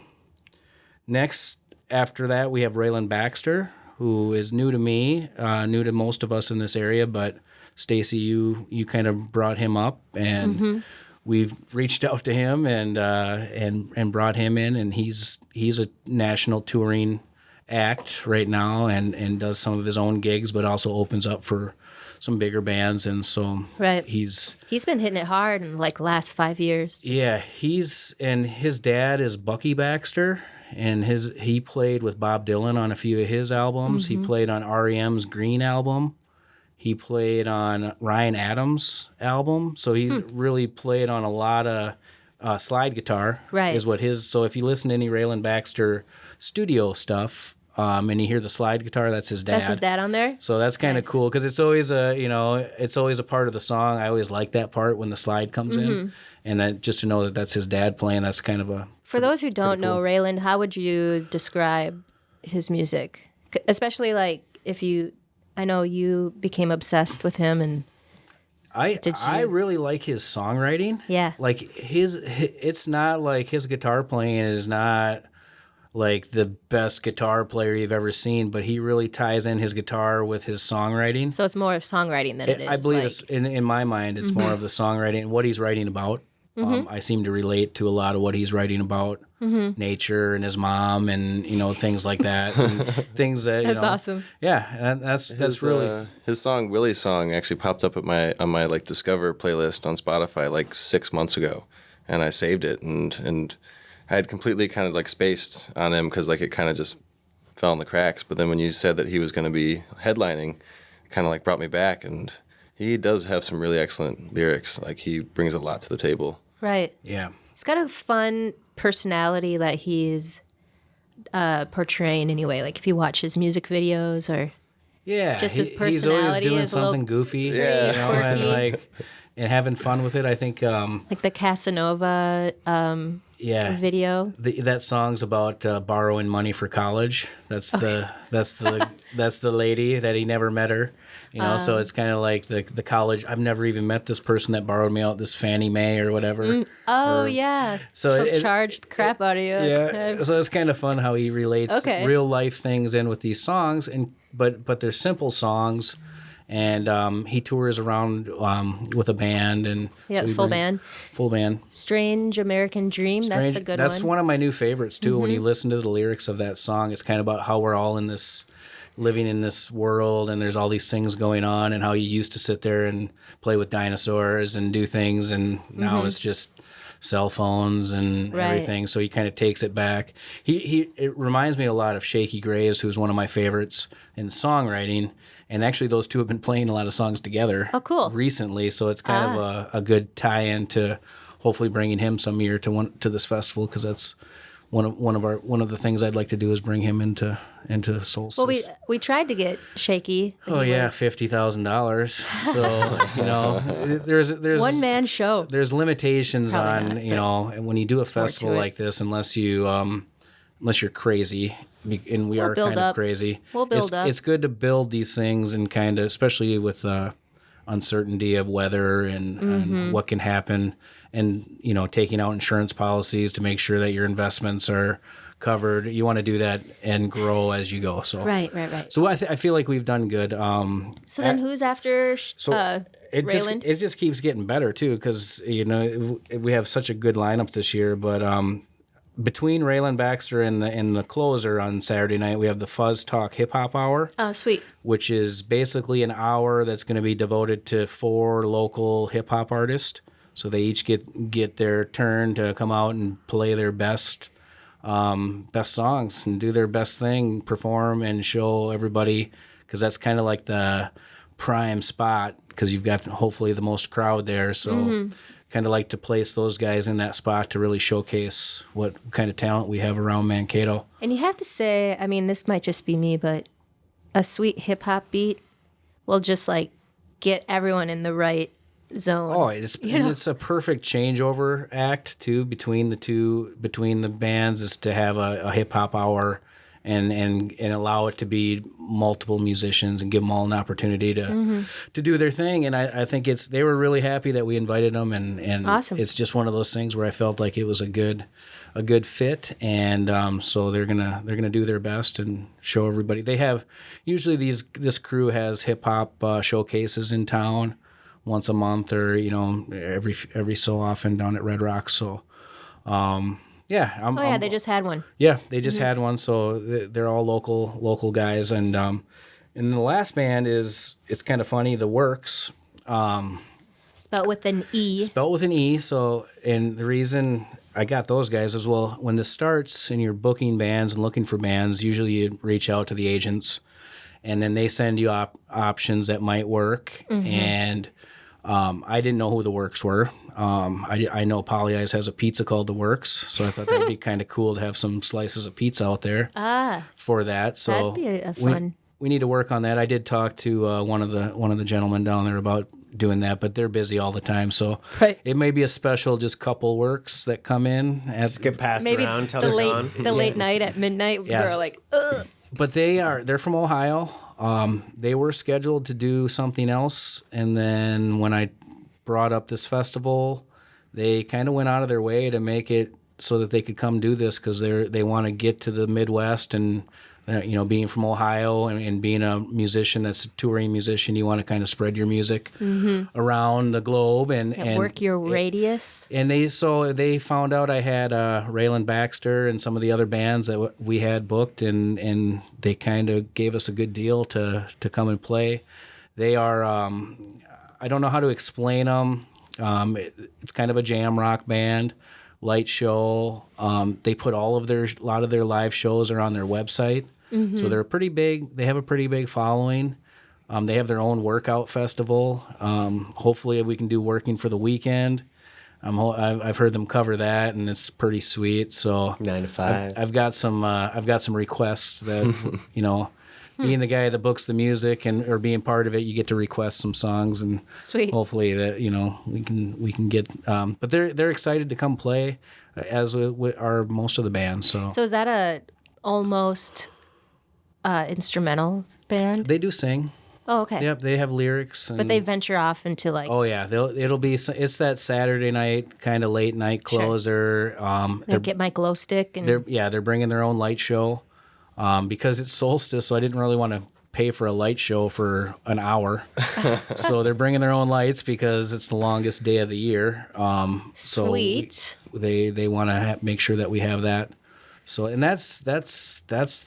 Speaker 3: Next, after that, we have Raylan Baxter, who is new to me, new to most of us in this area, but Stacy, you kind of brought him up, and we've reached out to him and brought him in, and he's a national touring act right now, and does some of his own gigs, but also opens up for some bigger bands, and so he's
Speaker 2: been hitting it hard in like the last 5 years.
Speaker 3: Yeah, and his dad is Bucky Baxter, and he played with Bob Dylan on a few of his albums. He played on REM's Green album. He played on Ryan Adams' album, so he's really played on a lot of slide guitar.
Speaker 2: Right.
Speaker 3: Is what his. So if you listen to any Raylan Baxter studio stuff, and you hear the slide guitar. That's his dad.
Speaker 2: That's his dad on there?
Speaker 3: So that's kind of
Speaker 2: Nice.
Speaker 3: cool because it's always it's always a part of the song. I always like that part when the slide comes in, and then just to know that that's his dad playing. That's kind of a
Speaker 2: For those who don't know,
Speaker 3: cool.
Speaker 2: Raylan, how would you describe his music? Especially like I know you became obsessed with him and
Speaker 3: I really like his songwriting.
Speaker 2: Yeah.
Speaker 3: Like it's not like his guitar playing is not like the best guitar player you've ever seen, but he really ties in his guitar with his songwriting.
Speaker 2: so it's more of songwriting than it is.
Speaker 3: I believe
Speaker 2: like,
Speaker 3: it's, in my mind, it's more of the songwriting and what he's writing about. I seem to relate to a lot of what he's writing about, nature and his mom, and things like that, and things that
Speaker 2: That's awesome.
Speaker 3: Yeah, and that's really
Speaker 5: his song Willie's song actually popped up on my like Discover playlist on Spotify like 6 months ago, and I saved it and I had completely kind of like spaced on him because like it kind of just fell in the cracks. But then when you said that he was going to be headlining, it kind of like brought me back, and he does have some really excellent lyrics. Like he brings a lot to the table.
Speaker 2: Right.
Speaker 3: yeah.
Speaker 2: He's got a fun personality that he's portraying anyway. Like if you watch his music videos or
Speaker 3: Yeah,
Speaker 2: Just his
Speaker 3: he's always
Speaker 2: personality
Speaker 3: doing
Speaker 2: is a little
Speaker 3: something goofy,
Speaker 2: Yeah.
Speaker 3: and
Speaker 2: quirky.
Speaker 3: and having fun with it. I think,
Speaker 2: like the Casanova
Speaker 3: yeah,
Speaker 2: video.
Speaker 3: that song's about borrowing money for college. That's that's the lady that he never met her. So it's kind of like the college. I've never even met this person that borrowed me out this Fannie Mae or whatever.
Speaker 2: Yeah.
Speaker 3: So
Speaker 2: She'll charge the crap out of you.
Speaker 3: Yeah, so it's kind of fun how he relates
Speaker 2: Okay.
Speaker 3: real life things in with these songs, but they're simple songs, and he tours around with a band, and
Speaker 2: Yeah,
Speaker 3: he
Speaker 2: full band.
Speaker 3: full band.
Speaker 2: Strange American Dream. That's a good
Speaker 3: That's
Speaker 2: one.
Speaker 3: one of my new favorites too. When you listen to the lyrics of that song, it's kind of about how we're all living in this world, and there's all these things going on, and how you used to sit there and play with dinosaurs and do things, and now it's just cell phones and
Speaker 2: Right.
Speaker 3: everything. So he kind of takes it back. It reminds me a lot of Shaky Graves, who's one of my favorites in songwriting. And actually, those two have been playing a lot of songs together.
Speaker 2: Oh, cool.
Speaker 3: Recently, so it's kind of a good tie-in to hopefully bringing him some year to this festival, because that's one of the things I'd like to do is bring him into Solstice.
Speaker 2: Well, we tried to get Shaky.
Speaker 3: Oh
Speaker 2: He
Speaker 3: yeah,
Speaker 2: was
Speaker 3: $50,000. So there's
Speaker 2: one man show.
Speaker 3: There's limitations
Speaker 2: Probably
Speaker 3: on
Speaker 2: not,
Speaker 3: and when you do a festival
Speaker 2: it.
Speaker 3: like this, unless you're crazy, and we
Speaker 2: We'll
Speaker 3: are
Speaker 2: build
Speaker 3: kind
Speaker 2: up.
Speaker 3: of crazy.
Speaker 2: We'll build up.
Speaker 3: It's good to build these things, and kind of, especially with uncertainty of weather and what can happen, and taking out insurance policies to make sure that your investments are covered. You want to do that and grow as you go. So
Speaker 2: Right.
Speaker 3: So I feel like we've done good.
Speaker 2: So then who's after Raylan?
Speaker 3: It just keeps getting better too, because we have such a good lineup this year. But between Raylan Baxter and the closer on Saturday night, we have the Fuzz Talk Hip Hop Hour,
Speaker 2: Oh, sweet.
Speaker 3: which is basically an hour that's going to be devoted to 4 local hip hop artists. So they each get their turn to come out and play their best songs and do their best thing, perform and show everybody, because that's kind of like the prime spot, because you've got hopefully the most crowd there. So kind of like to place those guys in that spot to really showcase what kind of talent we have around Mankato.
Speaker 2: And you have to say, I mean, this might just be me, but a sweet hip hop beat will just like get everyone in the right zone.
Speaker 3: Oh, it's a perfect changeover act too between the bands, is to have a hip hop hour and allow it to be multiple musicians and give them all an opportunity to do their thing. And I think they were really happy that we invited them, and
Speaker 2: Awesome.
Speaker 3: It's just one of those things where I felt like it was a good fit, and so they're gonna do their best and show everybody. They have usually this crew has hip hop showcases in town once a month, or every so often down at Red Rocks. So
Speaker 2: They just had one.
Speaker 3: yeah, they just had one, so they're all local guys. And the last band it's kind of funny, The Works,
Speaker 2: Spelled with an E.
Speaker 3: spelled with an E. So, and the reason I got those guys is, well, when this starts and you're booking bands and looking for bands, usually you reach out to the agents, and then they send you options that might work. And I didn't know who the Works were. I know Polly Eyes has a pizza called the Works, so I thought that'd be kind of cool to have some slices of pizza out there for that. So
Speaker 2: that'd be a fun.
Speaker 3: We need to work on that. I did talk to one of the gentlemen down there about doing that, but they're busy all the time. So
Speaker 2: Right.
Speaker 3: it may be a special just couple Works that come in.
Speaker 1: Just get passed
Speaker 2: Maybe
Speaker 1: around till
Speaker 2: the
Speaker 1: they're
Speaker 2: late
Speaker 1: gone.
Speaker 2: the late night at midnight.
Speaker 3: Yes.
Speaker 2: We're like, ugh.
Speaker 3: But they're from Ohio. They were scheduled to do something else, and then when I brought up this festival, they kind of went out of their way to make it so that they could come do this because they want to get to the Midwest and being from Ohio and being a musician that's a touring musician, you want to kind of spread your music around the globe and
Speaker 2: Work your radius.
Speaker 3: And they found out I had Raylan Baxter and some of the other bands that we had booked, and they kind of gave us a good deal to come and play. They are I don't know how to explain them. It's kind of a jam rock band, light show. They put a lot of their live shows are on their website, so they're pretty big. They have a pretty big following. They have their own workout festival. Hopefully, we can do working for the weekend. I've heard them cover that, and it's pretty sweet. So
Speaker 1: 9 to 5.
Speaker 3: I've got some requests that being the guy that books the music or being part of it, you get to request some songs, and
Speaker 2: Sweet.
Speaker 3: hopefully that we can get. But they're excited to come play, as are most of the bands. So
Speaker 2: So is that a almost instrumental band?
Speaker 3: they do sing.
Speaker 2: Oh, okay.
Speaker 3: Yep, they have lyrics. And,
Speaker 2: But they venture off into like
Speaker 3: oh yeah, it's that Saturday night kind of late night closer.
Speaker 2: like get my glow stick and
Speaker 3: They're bringing their own light show. Because it's Solstice, so I didn't really want to pay for a light show for an hour. So they're bringing their own lights because it's the longest day of the year.
Speaker 2: Sweet.
Speaker 3: So they want to make sure that we have that. So and that's the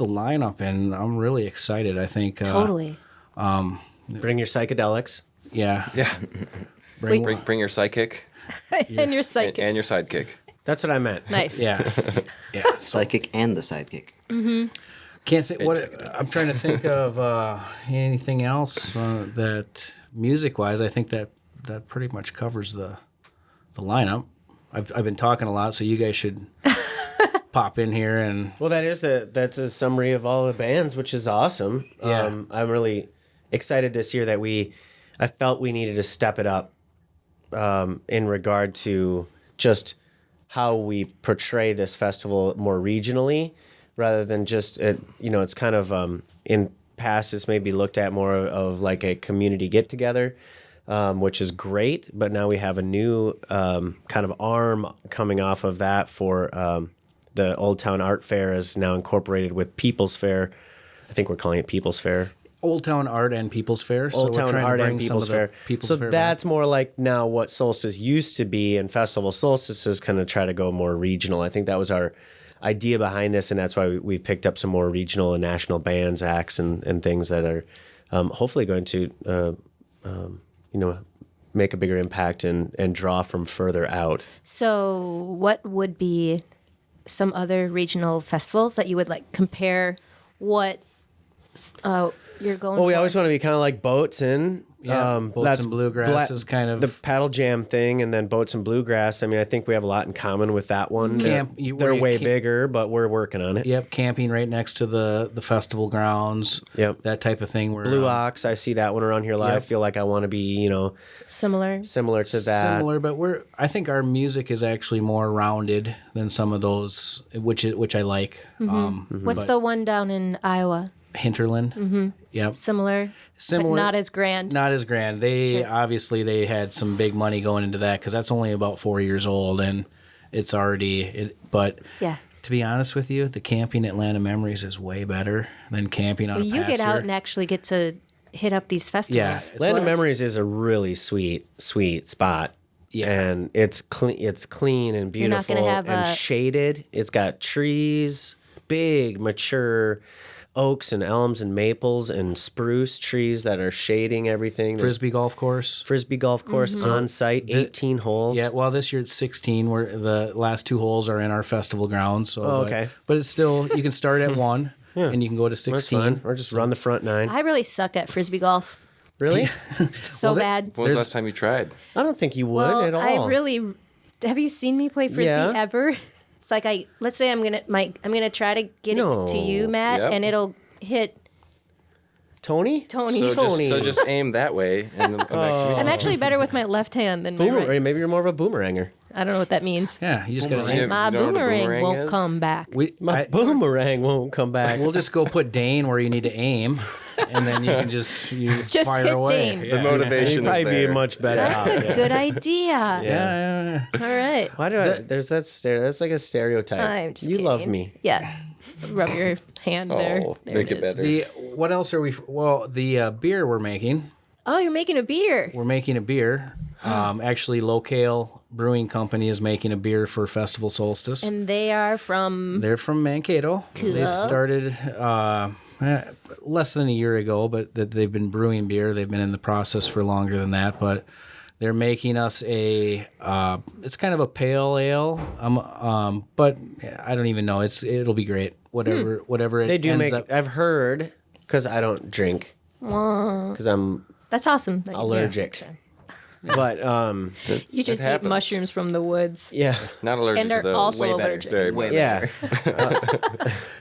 Speaker 3: lineup, and I'm really excited. I think
Speaker 2: Totally.
Speaker 1: Bring your psychedelics.
Speaker 3: Yeah.
Speaker 5: Bring your psychic
Speaker 2: And your psychic.
Speaker 5: and your sidekick.
Speaker 1: That's what I meant.
Speaker 2: Nice.
Speaker 3: Yeah.
Speaker 4: Psychic and the sidekick.
Speaker 3: Can't think what I'm trying to think of anything else that music-wise. I think that pretty much covers the lineup. I've been talking a lot, so you guys should pop in here and.
Speaker 1: Well, that's a summary of all the bands, which is awesome.
Speaker 3: Yeah.
Speaker 1: I'm really excited this year that I felt we needed to step it up in regard to just how we portray this festival more regionally rather than just, it's kind of in past, this may be looked at more of like a community get-together, which is great. But now we have a new kind of arm coming off of that for the Old Town Art Fair is now incorporated with People's Fair. I think we're calling it People's Fair.
Speaker 3: Old Town Art and People's Fair.
Speaker 1: Old Town Art and People's Fair. So
Speaker 3: Fair
Speaker 1: that's more like now what Solstice used to be, and Festival Solstice is going to try to go more regional. I think that was our idea behind this, and that's why we've picked up some more regional and national bands, acts, and things that are hopefully going to, make a bigger impact and draw from further out.
Speaker 2: So what would be some other regional festivals that you would like compare what you're going
Speaker 1: Well, we
Speaker 2: for?
Speaker 1: always want to be kind of like Boats and
Speaker 3: Boats
Speaker 1: that's
Speaker 3: and Bluegrass is kind of
Speaker 1: the paddle jam thing, and then Boats and Bluegrass. I mean, I think we have a lot in common with that one. They're way bigger, but we're working on it.
Speaker 3: Yep, camping right next to the festival grounds.
Speaker 1: Yep.
Speaker 3: That type of thing. Where
Speaker 1: Blue Ox, I see that one around here a lot. I
Speaker 3: Yep.
Speaker 1: feel like I want to be,
Speaker 2: similar.
Speaker 1: similar to that.
Speaker 3: similar, but I think our music is actually more rounded than some of those, which I like.
Speaker 2: What's the one down in Iowa?
Speaker 3: Hinterland? Mm-hmm. Yep.
Speaker 2: Similar, but not as grand.
Speaker 3: Not as grand. They obviously they had some big money going into that because that's only about 4 years old and it's already. But
Speaker 2: Yeah.
Speaker 3: to be honest with you, the camping at Land of Memories is way better than camping on
Speaker 2: Well,
Speaker 3: a
Speaker 2: you
Speaker 3: pasture.
Speaker 2: get out and actually get to hit up these festivals.
Speaker 3: Yeah.
Speaker 1: Land of Memories is a really sweet spot.
Speaker 3: Yeah.
Speaker 1: And it's clean and
Speaker 2: You're not
Speaker 1: beautiful
Speaker 2: gonna have
Speaker 1: and shaded. It's got trees, big, mature oaks and elms and maples and spruce trees that are shading everything. There's
Speaker 3: Frisbee golf course.
Speaker 1: Frisbee golf course on site, 18 holes.
Speaker 3: Yeah, well, this year it's 16. Where the last 2 holes are in our festival grounds. So,
Speaker 1: okay.
Speaker 3: But it's still you can start at 1 and you can go to
Speaker 1: That's
Speaker 3: 16.
Speaker 1: fine. Or just run the front 9.
Speaker 2: I really suck at frisbee golf.
Speaker 1: Really?
Speaker 2: So bad.
Speaker 5: When was the last time you tried?
Speaker 1: I don't think you would
Speaker 2: Well,
Speaker 1: at all.
Speaker 2: I really. Have you seen me play frisbee
Speaker 1: Yeah.
Speaker 2: ever? It's like let's say I'm gonna try to get it to you, Matt,
Speaker 5: Yep.
Speaker 2: and it'll hit
Speaker 1: Tony?
Speaker 2: Tony.
Speaker 5: So just aim that way and then come back to me.
Speaker 2: I'm actually better with my left hand than my
Speaker 1: Boomer,
Speaker 2: right.
Speaker 1: or maybe you're more of a boomeranger.
Speaker 2: I don't know what that means.
Speaker 3: Yeah, you just got
Speaker 5: Yeah,
Speaker 3: to.
Speaker 2: My
Speaker 5: you know what a
Speaker 2: boomerang,
Speaker 5: boomerang
Speaker 2: won't
Speaker 5: is?
Speaker 2: come back.
Speaker 1: My boomerang won't come back.
Speaker 3: We'll just go put Dane where you need to aim, and then you can just
Speaker 2: Just
Speaker 3: fire
Speaker 2: hit
Speaker 3: away.
Speaker 2: Dane.
Speaker 3: Yeah.
Speaker 5: The motivation
Speaker 1: You'd probably
Speaker 5: is
Speaker 1: be
Speaker 5: there.
Speaker 1: much better
Speaker 2: That's
Speaker 1: off.
Speaker 2: a good idea.
Speaker 3: Yeah.
Speaker 2: All right.
Speaker 1: Why do I? There's that that's like a stereotype.
Speaker 2: I'm just
Speaker 1: you love
Speaker 2: kidding.
Speaker 1: me.
Speaker 2: Yeah. Rub your hand there.
Speaker 5: Oh,
Speaker 2: There
Speaker 5: make it
Speaker 2: is.
Speaker 5: better.
Speaker 3: The what else are we? Well, the beer we're making.
Speaker 2: Oh, you're making a beer.
Speaker 3: We're making a beer. Actually, Locale Brewing Company is making a beer for Festival Solstice.
Speaker 2: And they are from.
Speaker 3: They're from Mankato.
Speaker 2: Cool.
Speaker 3: They started less than a year ago, but they've been brewing beer. They've been in the process for longer than that, but they're making us a. It's kind of a pale ale, but I don't even know. It'll be great. Whatever it
Speaker 1: They do
Speaker 3: ends
Speaker 1: make.
Speaker 3: up.
Speaker 1: I've heard because I don't drink because I'm
Speaker 2: That's awesome. that you-
Speaker 1: allergic. But
Speaker 2: You just eat
Speaker 5: happens.
Speaker 2: mushrooms from the woods.
Speaker 1: yeah,
Speaker 5: Not allergic
Speaker 2: And
Speaker 5: to
Speaker 2: they're
Speaker 5: those.
Speaker 2: also
Speaker 4: Way better.
Speaker 2: allergic.
Speaker 5: Very
Speaker 4: Way
Speaker 5: much.
Speaker 1: yeah.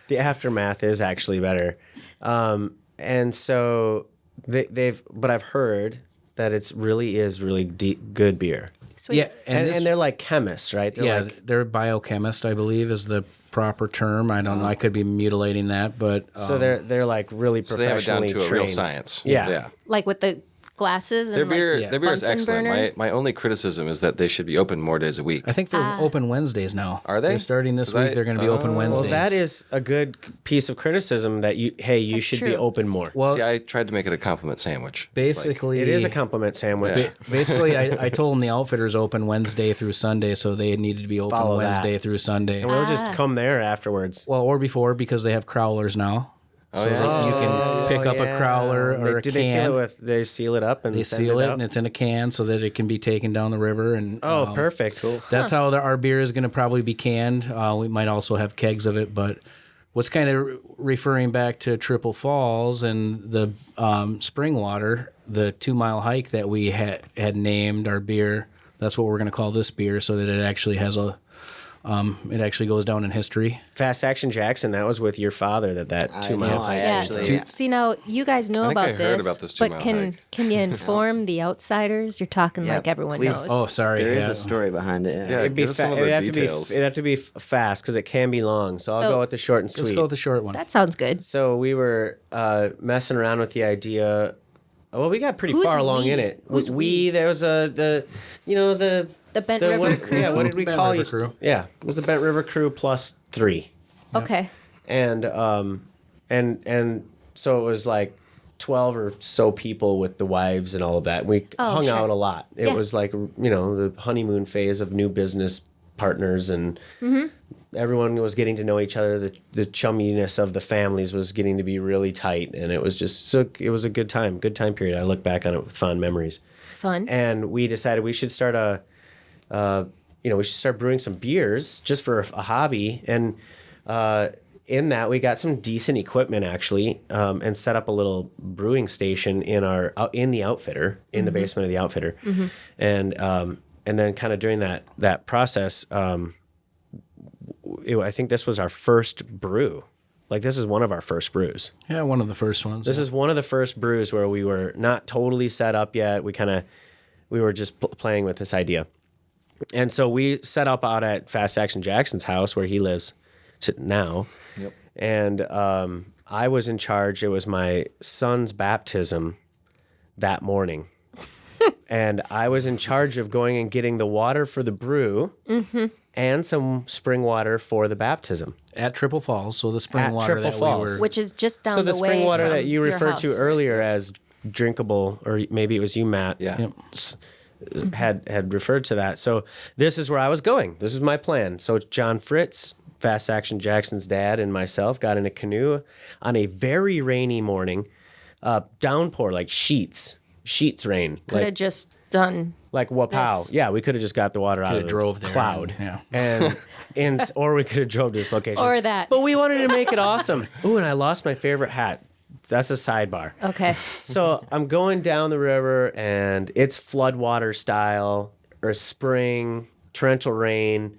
Speaker 1: The aftermath is actually better, and so But I've heard that it's really good beer.
Speaker 2: Sweet.
Speaker 3: Yeah,
Speaker 1: And they're like chemists, right? They're like,
Speaker 3: they're biochemist, I believe, is the proper term. I don't know. I could be mutilating that, but
Speaker 1: so they're like really
Speaker 5: So they have it down
Speaker 1: professionally
Speaker 5: to a
Speaker 1: trained.
Speaker 5: real science.
Speaker 1: Yeah.
Speaker 2: Like with the glasses and
Speaker 5: Their
Speaker 2: like
Speaker 5: beer, their beer is
Speaker 2: Bunsen
Speaker 5: excellent.
Speaker 2: burner?
Speaker 5: My only criticism is that they should be open more days a week.
Speaker 3: I think they're open Wednesdays now.
Speaker 5: Are they?
Speaker 3: They're starting this
Speaker 5: 'Cause
Speaker 3: week. They're going to be open
Speaker 5: oh.
Speaker 3: Wednesdays.
Speaker 1: Well, that is a good piece of criticism that you
Speaker 2: That's
Speaker 1: should
Speaker 2: true.
Speaker 1: be open more.
Speaker 3: well,
Speaker 5: See, I tried to make it a compliment sandwich. It's like-
Speaker 3: basically
Speaker 1: It is a compliment sandwich.
Speaker 5: Yeah.
Speaker 3: Basically, I told them the outfitters open Wednesday through Sunday, so they needed to be open
Speaker 1: Follow that.
Speaker 3: Wednesday through Sunday.
Speaker 1: And we'll just come there afterwards.
Speaker 3: Well, or before because they have crowlers now, so
Speaker 5: yeah.
Speaker 3: that you can pick up
Speaker 1: yeah.
Speaker 3: a crowler or a
Speaker 1: Do
Speaker 3: can.
Speaker 1: they seal it up and
Speaker 3: They
Speaker 1: send
Speaker 3: seal it,
Speaker 1: out?
Speaker 3: and it's in a can so that it can be taken down the river. And
Speaker 1: Oh, perfect.
Speaker 3: that's how our beer is going to probably be canned. We might also have kegs of it, but what's kind of referring back to Triple Falls and the spring water, the 2-mile hike that we had named our beer. That's what we're going to call this beer, so that it actually has it actually goes down in history.
Speaker 1: Fast Action Jackson, that was with your father that
Speaker 4: I
Speaker 1: 2 mile
Speaker 4: know, I
Speaker 1: hike.
Speaker 4: actually-
Speaker 2: Yeah. See, now you guys know
Speaker 5: I think I
Speaker 2: about
Speaker 5: heard
Speaker 2: this,
Speaker 5: about this
Speaker 2: but
Speaker 5: 2-mile
Speaker 2: can
Speaker 5: hike.
Speaker 2: can you inform the outsiders? You're talking
Speaker 4: Yeah,
Speaker 2: like everyone
Speaker 4: please.
Speaker 2: knows.
Speaker 3: Oh, sorry.
Speaker 4: There is
Speaker 3: yeah.
Speaker 4: a story behind it.
Speaker 5: Yeah,
Speaker 1: It'd be
Speaker 5: give us some of
Speaker 1: it'd
Speaker 5: the
Speaker 1: have
Speaker 5: details.
Speaker 1: it'd have to be fast because it can be long. So I'll
Speaker 2: So-
Speaker 1: go with the short and
Speaker 3: Let's
Speaker 1: sweet.
Speaker 3: go with the short one.
Speaker 2: That sounds good.
Speaker 1: So we were messing around with the idea. Well, we got pretty
Speaker 2: Who's
Speaker 1: far along
Speaker 2: we?
Speaker 1: in it.
Speaker 2: Who's we?
Speaker 1: There was the
Speaker 2: The Bent River
Speaker 1: what,
Speaker 2: crew.
Speaker 1: Yeah, what did we
Speaker 3: Bent
Speaker 1: call
Speaker 3: River
Speaker 1: you?
Speaker 3: crew.
Speaker 1: Yeah, it was the Bent River crew plus 3.
Speaker 2: Okay.
Speaker 1: And so it was like 12 or so people with the wives and all of that. We hung
Speaker 2: sure.
Speaker 1: out a lot. It
Speaker 2: Yeah.
Speaker 1: was like, the honeymoon phase of new business partners, and everyone was getting to know each other. The chumminess of the families was getting to be really tight, and it was just it was a good time period. I look back on it with fond memories.
Speaker 2: Fun.
Speaker 1: And we decided we should start we should start brewing some beers just for a hobby. And in that, we got some decent equipment actually, and set up a little brewing station in the outfitter, in the basement of the outfitter. And then kind of during that process, I think this was our first brew. Like, this is one of our first brews.
Speaker 3: Yeah, one of the first ones.
Speaker 1: This is one of the first brews where we were not totally set up yet. We were just playing with this idea. And so we set up out at Fast Action Jackson's house where he lives now.
Speaker 4: Yep.
Speaker 1: And I was in charge. It was my son's baptism that morning. And I was in charge of going and getting the water for the brew and some spring water for the baptism.
Speaker 3: at Triple Falls, so the spring
Speaker 1: At
Speaker 3: water
Speaker 1: Triple
Speaker 3: that
Speaker 1: Falls.
Speaker 3: we were.
Speaker 2: Which is just down
Speaker 1: So the
Speaker 2: way
Speaker 1: spring water
Speaker 2: from
Speaker 1: that you
Speaker 2: your
Speaker 1: referred to
Speaker 2: house.
Speaker 1: earlier as drinkable, or maybe it was you, Matt,
Speaker 5: Yeah.
Speaker 1: had referred to that. So this is where I was going. This is my plan. So John Fritz, Fast Action Jackson's dad, and myself got in a canoe on a very rainy morning, downpour, like sheets rain.
Speaker 2: Could have just done.
Speaker 1: Like wapow.
Speaker 2: This.
Speaker 1: Yeah, we could have just got the water out of the
Speaker 3: drove there
Speaker 1: cloud.
Speaker 3: and-
Speaker 1: Or we could have drove to this location.
Speaker 2: Or that.
Speaker 1: But we wanted to make it awesome. Ooh, and I lost my favorite hat. That's a sidebar.
Speaker 2: Okay.
Speaker 1: So I'm going down the river, and it's floodwater style or spring, torrential rain.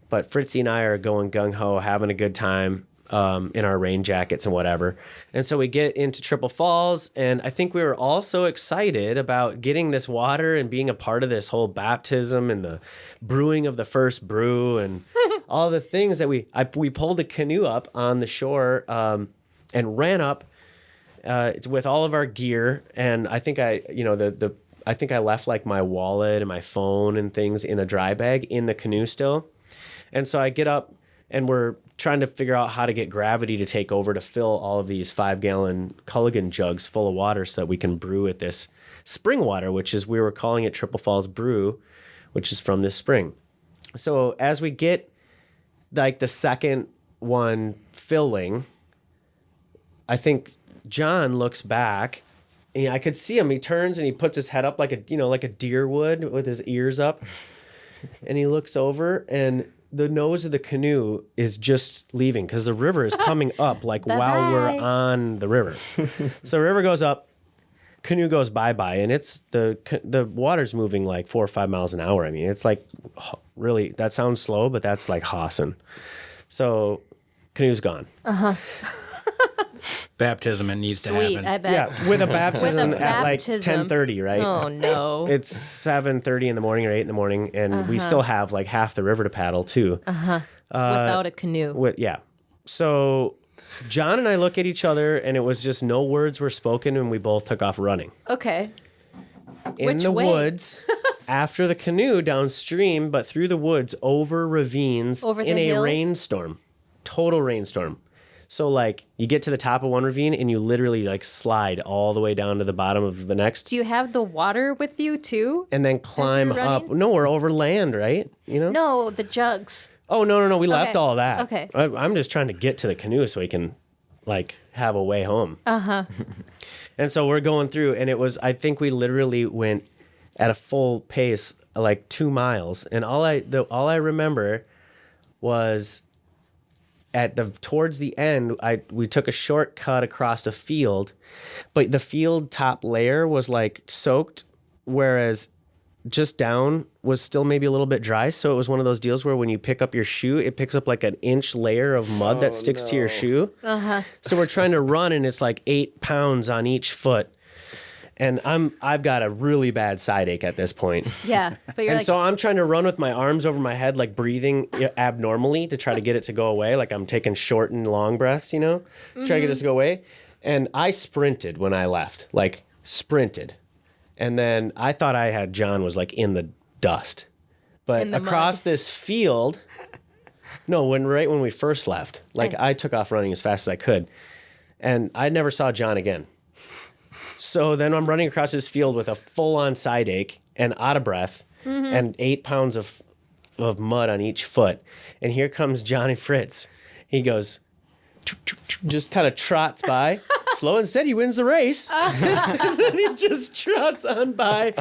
Speaker 1: But Fritzy and I are going gung-ho, having a good time in our rain jackets and whatever. And so we get into Triple Falls, and I think we were all so excited about getting this water and being a part of this whole baptism and the brewing of the first brew and all the things that we pulled a canoe up on the shore and ran up with all of our gear. And I think I think I left like my wallet and my phone and things in a dry bag in the canoe still. And so I get up, and we're trying to figure out how to get gravity to take over to fill all of these 5-gallon Culligan jugs full of water so that we can brew at this spring water, which is, we were calling it Triple Falls Brew, which is from this spring. So as we get like the second one filling, I think John looks back, and I could see him. He turns and he puts his head up like a deer would with his ears up. And he looks over, and the nose of the canoe is just leaving because the river is coming up like while we're on the river. So the river goes up, canoe goes bye-bye, and it's the water's moving like 4 or 5 miles an hour. I mean, it's like really, that sounds slow, but that's like hossing. So canoe's gone.
Speaker 3: Baptism, it needs to
Speaker 2: Sweet,
Speaker 3: happen.
Speaker 2: I bet.
Speaker 1: Yeah, with a baptism at like
Speaker 2: baptism.
Speaker 1: 10:30, right?
Speaker 2: Oh, no.
Speaker 1: It's 7:30 in the morning or 8 in the morning, and we still have like half the river to paddle too.
Speaker 2: Without a canoe.
Speaker 1: So John and I look at each other, and it was just no words were spoken, and we both took off running.
Speaker 2: Okay.
Speaker 1: In
Speaker 2: Which
Speaker 1: the
Speaker 2: way?
Speaker 1: woods, after the canoe downstream, but through the woods, over ravines,
Speaker 2: Over the
Speaker 1: in a
Speaker 2: hill?
Speaker 1: rainstorm. Total rainstorm. So like you get to the top of one ravine and you literally like slide all the way down to the bottom of the next,
Speaker 2: Do you have the water with you too?
Speaker 1: and then climb
Speaker 2: you're
Speaker 1: up.
Speaker 2: running?
Speaker 1: No, we're over land, right? You know?
Speaker 2: No, the jugs.
Speaker 1: Oh, no. We left
Speaker 2: Okay.
Speaker 1: all that.
Speaker 2: Okay.
Speaker 1: I'm just trying to get to the canoe so we can like have a way home. And so we're going through, and I think we literally went at a full pace, like 2 miles. And all I remember was towards the end, we took a shortcut across a field, but the field top layer was like soaked, whereas just down was still maybe a little bit dry. So it was one of those deals where when you pick up your shoe, it picks up like an inch layer of mud that sticks to your shoe. So we're trying to run, and it's like 8 pounds on each foot. And I've got a really bad side ache at this point.
Speaker 2: Yeah. But you're
Speaker 1: And
Speaker 2: like,
Speaker 1: so I'm trying to run with my arms over my head, like breathing abnormally to try to get it to go away. Like I'm taking short and long breaths, try to get this to go away. And I sprinted when I left, like sprinted. And then I thought John was like in the dust. But
Speaker 2: In the
Speaker 1: across
Speaker 2: mud.
Speaker 1: this field, right when we first left, like I took off running as fast as I could. And I never saw John again. So then I'm running across this field with a full-on side ache and out of breath and 8 pounds of mud on each foot. And here comes Johnny Fritz. He goes, just kind of trots by, slow and steady wins the race. And then he just trots on by.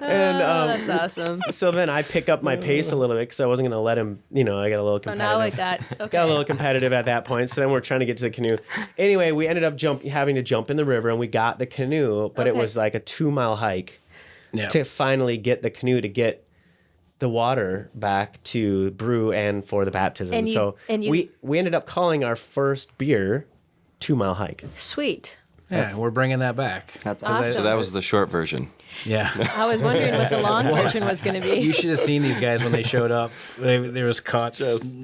Speaker 1: And
Speaker 2: that's awesome.
Speaker 1: so then I pick up my pace a little bit because I wasn't going to let him, I got a little
Speaker 2: So
Speaker 1: competitive.
Speaker 2: now I got, okay.
Speaker 1: Got a little competitive at that point, so then we're trying to get to the canoe. Anyway, we ended up having to jump in the river, and we got the canoe, but it
Speaker 2: Okay.
Speaker 1: was like a 2-mile hike
Speaker 3: Yeah.
Speaker 1: to finally get the canoe to get the water back to brew and for the baptism.
Speaker 2: And
Speaker 1: we ended up calling our first beer 2-mile hike.
Speaker 2: Sweet.
Speaker 3: Yeah, we're bringing that back.
Speaker 4: That's
Speaker 2: Awesome.
Speaker 5: So that was the short version.
Speaker 3: Yeah.
Speaker 2: I was wondering what the long version was going to be.
Speaker 3: You should have seen these guys when they showed up. There was cuts,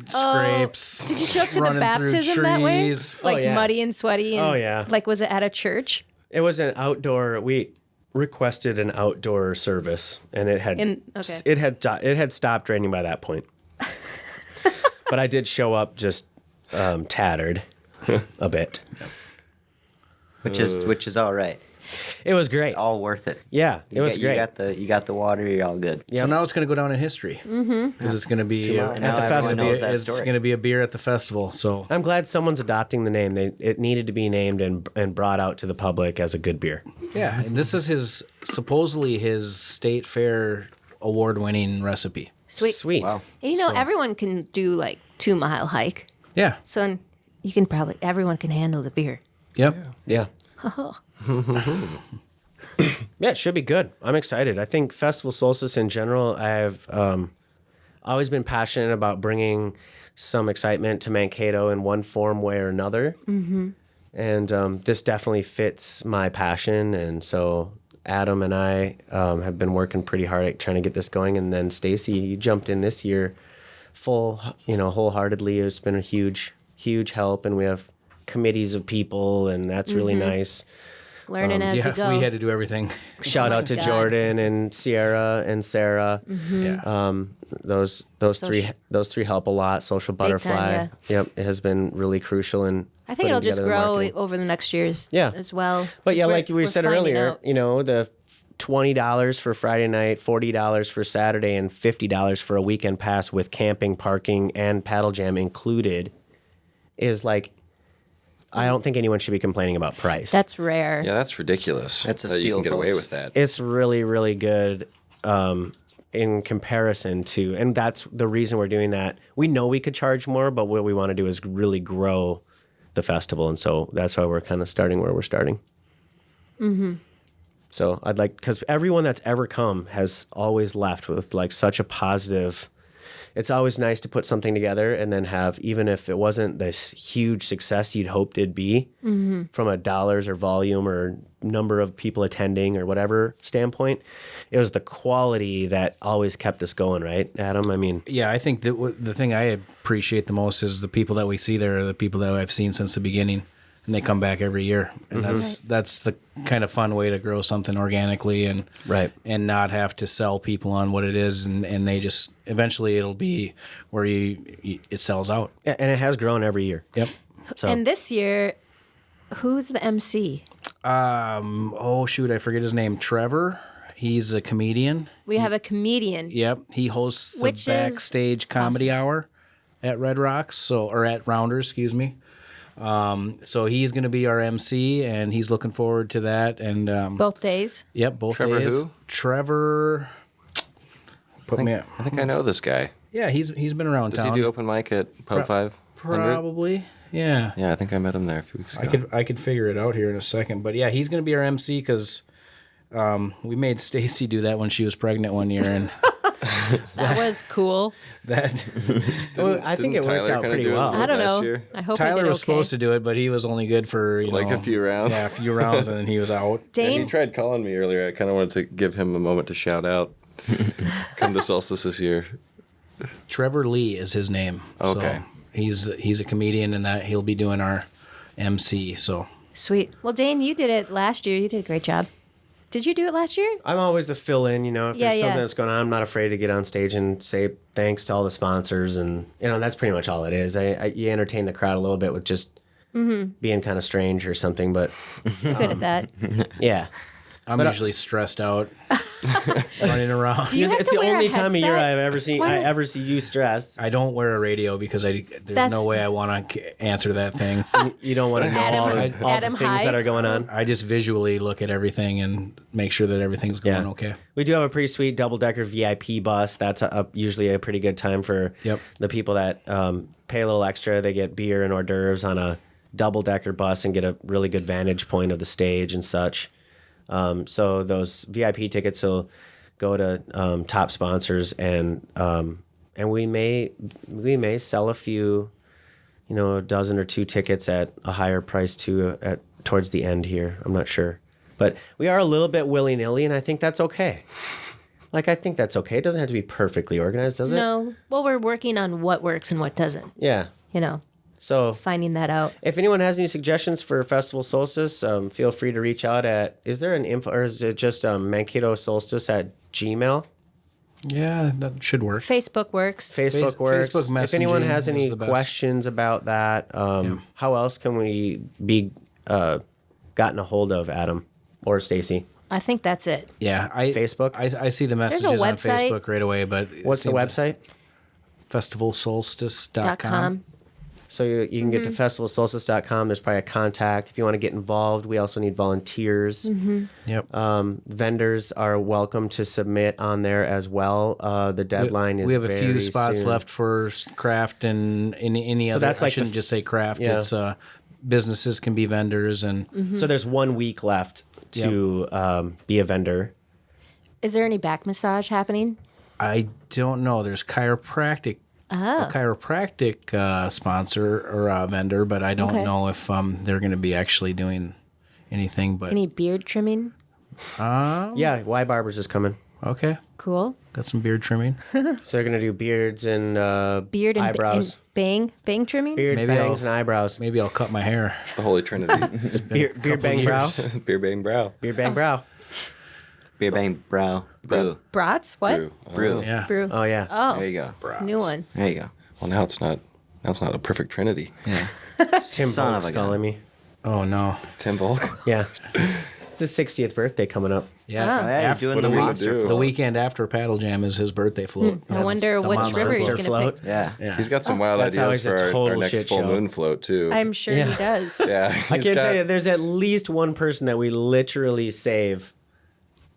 Speaker 3: scrapes.
Speaker 2: Did you show up to the
Speaker 3: running through
Speaker 2: baptism that way?
Speaker 3: trees.
Speaker 2: Like
Speaker 1: yeah.
Speaker 2: muddy and sweaty? And,
Speaker 1: Oh, yeah.
Speaker 2: Like, was it at a church?
Speaker 1: It was an outdoor. We requested an outdoor service, and it had
Speaker 2: Okay.
Speaker 1: it had stopped raining by that point. But I did show up just tattered a bit.
Speaker 4: which is all right.
Speaker 1: It was great.
Speaker 4: All worth it.
Speaker 1: Yeah, it was great.
Speaker 4: You got the water. You're all good.
Speaker 3: So now it's going to go down in history because it's going to be
Speaker 4: Now
Speaker 1: the
Speaker 4: everyone
Speaker 1: festival.
Speaker 4: knows that
Speaker 3: it's
Speaker 4: story.
Speaker 3: going to be a beer at the festival. So
Speaker 1: I'm glad someone's adopting the name. It needed to be named and brought out to the public as a good beer.
Speaker 3: yeah, and this is supposedly his state fair award-winning recipe.
Speaker 2: Sweet.
Speaker 4: Wow.
Speaker 2: And everyone can do like 2-mile hike.
Speaker 3: Yeah,
Speaker 2: So everyone can handle the beer.
Speaker 3: Yep.
Speaker 1: Yeah. Yeah, it should be good. I'm excited. I think Festival Solstice in general, I've always been passionate about bringing some excitement to Mankato in one form, way, or another. Mm-hmm. And this definitely fits my passion. And so Adam and I have been working pretty hard at trying to get this going. And then Stacy, you jumped in this year wholeheartedly. It's been a huge, huge help. And we have committees of people, and that's really nice.
Speaker 2: Learning as we go.
Speaker 3: we had to do everything.
Speaker 1: Shout out to
Speaker 2: God.
Speaker 1: Jordan and Sierra and Sarah.
Speaker 3: Yeah.
Speaker 1: Those three help a lot. Social Butterfly.
Speaker 2: time,
Speaker 1: Yep, it has been really crucial in.
Speaker 2: I think it'll
Speaker 1: putting
Speaker 2: just
Speaker 1: together the
Speaker 2: grow
Speaker 1: marketing.
Speaker 2: over the next years
Speaker 1: Yeah.
Speaker 2: as well.
Speaker 1: But yeah,
Speaker 2: 'Cause
Speaker 1: like we
Speaker 2: we're
Speaker 1: said
Speaker 2: finding
Speaker 1: earlier,
Speaker 2: out.
Speaker 1: the $20 for Friday night, $40 for Saturday, and $50 for a weekend pass with camping, parking, and paddle jam included is like, I don't think anyone should be complaining about price.
Speaker 2: That's rare.
Speaker 5: Yeah, that's ridiculous.
Speaker 4: That's a
Speaker 5: that you
Speaker 4: steal,
Speaker 5: can get away
Speaker 4: folks.
Speaker 5: with that.
Speaker 1: It's really, really good in comparison to, and that's the reason we're doing that. We know we could charge more, but what we want to do is really grow the festival, and so that's why we're kind of starting where we're starting. Mm-hmm. So I'd like, because everyone that's ever come has always left with like such a positive. It's always nice to put something together and then have, even if it wasn't this huge success you'd hoped it'd be from a dollars or volume or number of people attending or whatever standpoint, it was the quality that always kept us going, right, Adam? I mean,
Speaker 3: Yeah, I think that the thing I appreciate the most is the people that we see there are the people that I've seen since the beginning, and they come back every year, and that's the kind of fun way to grow something organically and
Speaker 1: Right.
Speaker 3: and not have to sell people on what it is, and they just eventually it'll be where it sells out.
Speaker 1: and it has grown every year.
Speaker 3: Yep.
Speaker 1: So
Speaker 2: And this year, who's the MC?
Speaker 3: Oh shoot, I forget his name. Trevor. He's a comedian.
Speaker 2: We have a comedian.
Speaker 3: Yep, he hosts the
Speaker 2: Which is
Speaker 3: backstage comedy hour at Red Rocks, or at Rounders, excuse me. So he's going to be our MC, and he's looking forward to that. And
Speaker 2: Both days.
Speaker 3: yep, both
Speaker 5: Trevor
Speaker 3: days.
Speaker 5: who?
Speaker 3: Trevor.
Speaker 5: I think I know this guy.
Speaker 3: Yeah, he's been around
Speaker 5: Does
Speaker 3: town.
Speaker 5: he do open mic at Pub 500?
Speaker 3: Probably. Yeah.
Speaker 5: Yeah, I think I met him there a few weeks ago.
Speaker 3: I could figure it out here in a second, but yeah, he's going to be our MC because we made Stacy do that when she was pregnant one year, and
Speaker 2: That was cool.
Speaker 3: that
Speaker 1: well, I think it
Speaker 5: Didn't
Speaker 1: worked
Speaker 5: Tyler
Speaker 1: out
Speaker 5: kinda
Speaker 1: pretty
Speaker 5: do it?
Speaker 1: well.
Speaker 2: I don't
Speaker 5: last
Speaker 2: know.
Speaker 5: year?
Speaker 2: I hope he
Speaker 3: Tyler
Speaker 2: did
Speaker 3: was
Speaker 2: okay.
Speaker 3: supposed to do it, but he was only good for
Speaker 5: Like a few rounds.
Speaker 3: Yeah, a few rounds, and then he was out.
Speaker 5: He
Speaker 2: Dane,
Speaker 5: tried calling me earlier. I kind of wanted to give him a moment to shout out. Come to Solstice this year.
Speaker 3: Trevor Lee is his name.
Speaker 5: Okay.
Speaker 3: So he's a comedian, and that he'll be doing our MC. So
Speaker 2: sweet. Well, Dane, you did it last year. You did a great job. Did you do it last year?
Speaker 1: I'm always the fill in, if
Speaker 2: Yeah,
Speaker 1: there's something
Speaker 2: yeah.
Speaker 1: that's going on, I'm not afraid to get on stage and say thanks to all the sponsors. And, that's pretty much all it is. You entertain the crowd a little bit with just being kind of strange or something. But
Speaker 2: You're good at that.
Speaker 1: yeah.
Speaker 3: I'm usually stressed out, running around.
Speaker 2: Do you have
Speaker 1: It's
Speaker 2: to
Speaker 1: the
Speaker 2: wear a
Speaker 1: only time of year
Speaker 2: headset?
Speaker 1: I've ever seen
Speaker 2: Why
Speaker 1: I
Speaker 2: not?
Speaker 1: ever see you stressed.
Speaker 3: I don't wear a radio because there's
Speaker 2: That's-
Speaker 3: no way I want to answer that thing.
Speaker 1: You don't want to know all
Speaker 2: Adam
Speaker 1: the things that are
Speaker 2: hides.
Speaker 1: going on.
Speaker 3: I just visually look at everything and make sure that everything's going okay.
Speaker 1: We do have a pretty sweet double-decker VIP bus. That's usually a pretty good time for
Speaker 3: Yep.
Speaker 1: the people that pay a little extra. They get beer and hors d'oeuvres on a double-decker bus and get a really good vantage point of the stage and such. So those VIP tickets will go to top sponsors, and we may sell a few, a dozen or two tickets at a higher price too towards the end here. I'm not sure, but we are a little bit willy-nilly, and I think that's okay. I think that's okay. It doesn't have to be perfectly organized, does it?
Speaker 2: No. Well, we're working on what works and what doesn't.
Speaker 1: Yeah. So
Speaker 2: Finding that out.
Speaker 1: if anyone has any suggestions for Festival Solstice, feel free to reach out at, is there an info, or is it just Mankato Solstice at Gmail?
Speaker 3: Yeah, that should work.
Speaker 2: Facebook works.
Speaker 1: Facebook works.
Speaker 3: Facebook
Speaker 1: if anyone
Speaker 3: messaging
Speaker 1: has any
Speaker 3: is the best.
Speaker 1: questions about that, how else can we be gotten a hold of, Adam or Stacy?
Speaker 2: I think that's it.
Speaker 3: Yeah,
Speaker 1: Facebook?
Speaker 3: I see the messages on
Speaker 2: website.
Speaker 3: Facebook right away, but
Speaker 1: What's the website?
Speaker 3: festivalsolstice.com.
Speaker 2: .com.
Speaker 1: So you can get to festivalsolstice.com. There's probably a contact if you want to get involved. We also need volunteers.
Speaker 3: Yep.
Speaker 1: Vendors are welcome to submit on there as well. The deadline is
Speaker 3: we have a few
Speaker 1: very
Speaker 3: spots
Speaker 1: soon.
Speaker 3: left for craft and any
Speaker 1: So
Speaker 3: other.
Speaker 1: that's
Speaker 3: I
Speaker 1: like
Speaker 3: shouldn't just say craft.
Speaker 1: Yeah.
Speaker 3: It's businesses can be vendors, and
Speaker 1: So there's 1 week left to be a vendor.
Speaker 2: Is there any back massage happening?
Speaker 3: I don't know. There's chiropractic. A chiropractic sponsor or vendor, but I don't know if they're going to be actually doing anything. But
Speaker 2: Any beard trimming?
Speaker 1: Yeah, Y Barbers is coming.
Speaker 3: okay,
Speaker 2: Cool.
Speaker 3: got some beard trimming.
Speaker 1: So they're going to do beards and
Speaker 2: Beard and
Speaker 1: eyebrows.
Speaker 2: and bang trimming?
Speaker 1: Beard,
Speaker 3: Maybe
Speaker 1: bangs, and eyebrows.
Speaker 3: Maybe I'll cut my hair.
Speaker 5: The Holy Trinity.
Speaker 1: Beard bang brow.
Speaker 5: Beer bang brow.
Speaker 1: Beard bang brow.
Speaker 4: Beer bang brow. Brew.
Speaker 2: Brats? What?
Speaker 5: Brew.
Speaker 4: Brew.
Speaker 3: Yeah.
Speaker 2: Brew.
Speaker 1: Oh, yeah.
Speaker 2: Oh,
Speaker 4: There you go.
Speaker 2: new one.
Speaker 4: There you go.
Speaker 5: Well, now it's not a perfect Trinity.
Speaker 4: Yeah.
Speaker 1: Tim
Speaker 4: Son of
Speaker 1: Volk's
Speaker 4: a gun.
Speaker 1: calling me.
Speaker 3: Oh no.
Speaker 5: Tim Volk.
Speaker 1: Yeah. It's his 60th birthday coming up.
Speaker 3: Yeah.
Speaker 2: Oh.
Speaker 4: Yeah, he's
Speaker 3: After-
Speaker 4: doing
Speaker 5: What
Speaker 4: the
Speaker 5: are we gonna
Speaker 4: monster
Speaker 5: do?
Speaker 3: the
Speaker 4: float.
Speaker 3: weekend after Paddle Jam is his birthday float.
Speaker 2: I wonder
Speaker 3: the
Speaker 2: which
Speaker 3: monster
Speaker 2: river he's
Speaker 1: Monster
Speaker 2: going to
Speaker 1: float.
Speaker 2: pick.
Speaker 4: Yeah.
Speaker 3: Yeah.
Speaker 5: He's got some wild
Speaker 1: That's
Speaker 5: ideas
Speaker 1: always a
Speaker 5: for our
Speaker 1: total
Speaker 5: next
Speaker 1: shit
Speaker 5: full
Speaker 1: show.
Speaker 5: moon float too.
Speaker 2: I'm sure
Speaker 1: Yeah.
Speaker 2: he does.
Speaker 5: yeah,
Speaker 1: I can't tell you, there's at least one person that we literally save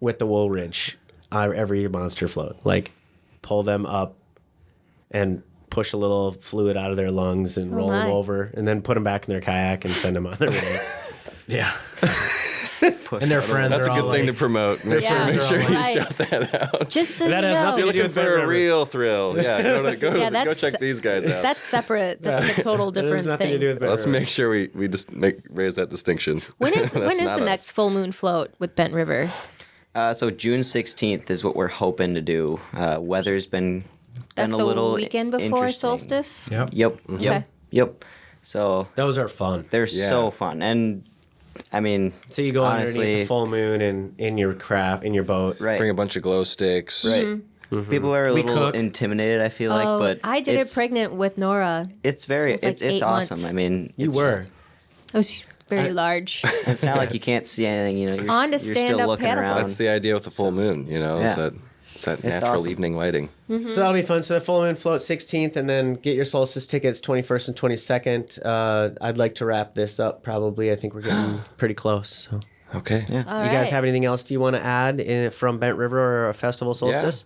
Speaker 1: with the Woolridge every monster float. Like, pull them up and push a little fluid out of their lungs and roll them
Speaker 2: my.
Speaker 1: over, and then put them back in their kayak and send them on their way.
Speaker 3: Yeah. And their friends
Speaker 5: That's a
Speaker 3: are
Speaker 5: good
Speaker 3: all
Speaker 5: thing to
Speaker 3: like,
Speaker 5: promote. Make
Speaker 2: Yeah.
Speaker 5: sure you
Speaker 2: Right.
Speaker 5: shout that out.
Speaker 2: Just so
Speaker 1: That
Speaker 2: you
Speaker 1: has
Speaker 2: know.
Speaker 1: nothing
Speaker 5: You're
Speaker 1: to do
Speaker 5: looking
Speaker 1: with
Speaker 5: for
Speaker 1: Bent
Speaker 5: a
Speaker 1: River.
Speaker 5: real thrill. Yeah,
Speaker 2: Yeah,
Speaker 5: go
Speaker 2: that's-
Speaker 5: check these guys out.
Speaker 2: That's separate. That's a total
Speaker 1: That has
Speaker 2: different
Speaker 1: nothing
Speaker 2: thing.
Speaker 1: to do with Bent
Speaker 5: Let's
Speaker 1: River.
Speaker 5: make sure we just raise that distinction.
Speaker 2: When is
Speaker 5: That's
Speaker 2: the
Speaker 5: not us.
Speaker 2: next full moon float with Bent River?
Speaker 4: So June 16th is what we're hoping to do. Weather's been
Speaker 2: That's
Speaker 4: a
Speaker 2: the
Speaker 4: little
Speaker 2: weekend before
Speaker 4: interesting.
Speaker 2: solstice.
Speaker 3: Yep.
Speaker 4: Yep.
Speaker 2: Okay.
Speaker 4: Yep. So
Speaker 1: Those are fun.
Speaker 4: they're
Speaker 5: Yeah.
Speaker 4: so fun, and I mean,
Speaker 1: So you go underneath
Speaker 4: honestly,
Speaker 1: the full moon and in your boat.
Speaker 4: right?
Speaker 5: Bring a bunch of glow sticks.
Speaker 4: Right. People are a
Speaker 1: We
Speaker 4: little
Speaker 1: cook.
Speaker 4: intimidated. I feel like,
Speaker 2: Oh,
Speaker 4: but
Speaker 2: I did it
Speaker 4: it's-
Speaker 2: pregnant with Nora.
Speaker 4: It's very,
Speaker 2: It was like
Speaker 4: it's
Speaker 2: 8
Speaker 4: awesome.
Speaker 2: months.
Speaker 4: I mean,
Speaker 1: You
Speaker 4: it's-
Speaker 1: were.
Speaker 2: It was very large.
Speaker 4: It's not like you can't see anything. You know, you're,
Speaker 2: On to
Speaker 4: you're still
Speaker 2: stand-up
Speaker 4: looking
Speaker 2: paddleboard.
Speaker 4: around.
Speaker 5: That's the idea with the full moon. You know,
Speaker 4: Yeah.
Speaker 5: it's that
Speaker 4: It's
Speaker 5: natural
Speaker 4: awesome.
Speaker 5: evening lighting.
Speaker 1: So that'll be fun. So the full moon float 16th, and then get your solstice tickets 21st and 22nd. I'd like to wrap this up. Probably, I think we're getting pretty close. So.
Speaker 5: Okay. Yeah.
Speaker 2: All
Speaker 1: You guys
Speaker 2: right.
Speaker 1: have anything else do you want to add from Bent River or a festival solstice?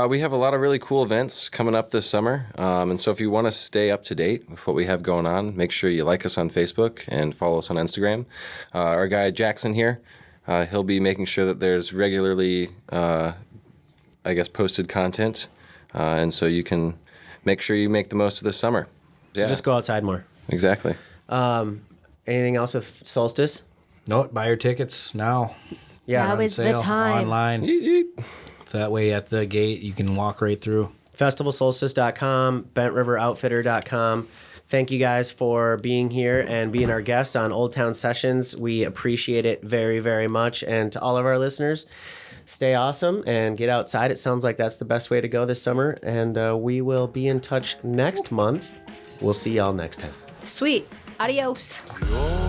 Speaker 5: We have a lot of really cool events coming up this summer. And so if you want to stay up to date with what we have going on, make sure you like us on Facebook and follow us on Instagram. Our guy Jackson here, he'll be making sure that there's regularly, posted content. And so you can make sure you make the most of this summer.
Speaker 1: So just go outside more.
Speaker 5: Exactly.
Speaker 1: Anything else with solstice?
Speaker 3: No, buy your tickets now.
Speaker 1: Yeah.
Speaker 2: Now
Speaker 3: On
Speaker 2: is the
Speaker 3: sale
Speaker 2: time.
Speaker 3: online. So that way at the gate you can walk right through.
Speaker 1: festivalsolstice.com, bentriveroutfitter.com. Thank you guys for being here and being our guest on Old Town Sessions. We appreciate it very, very much. And to all of our listeners, stay awesome and get outside. It sounds like that's the best way to go this summer. And we will be in touch next month. We'll see y'all next time.
Speaker 2: Sweet. Adios.
Speaker 5: Yo.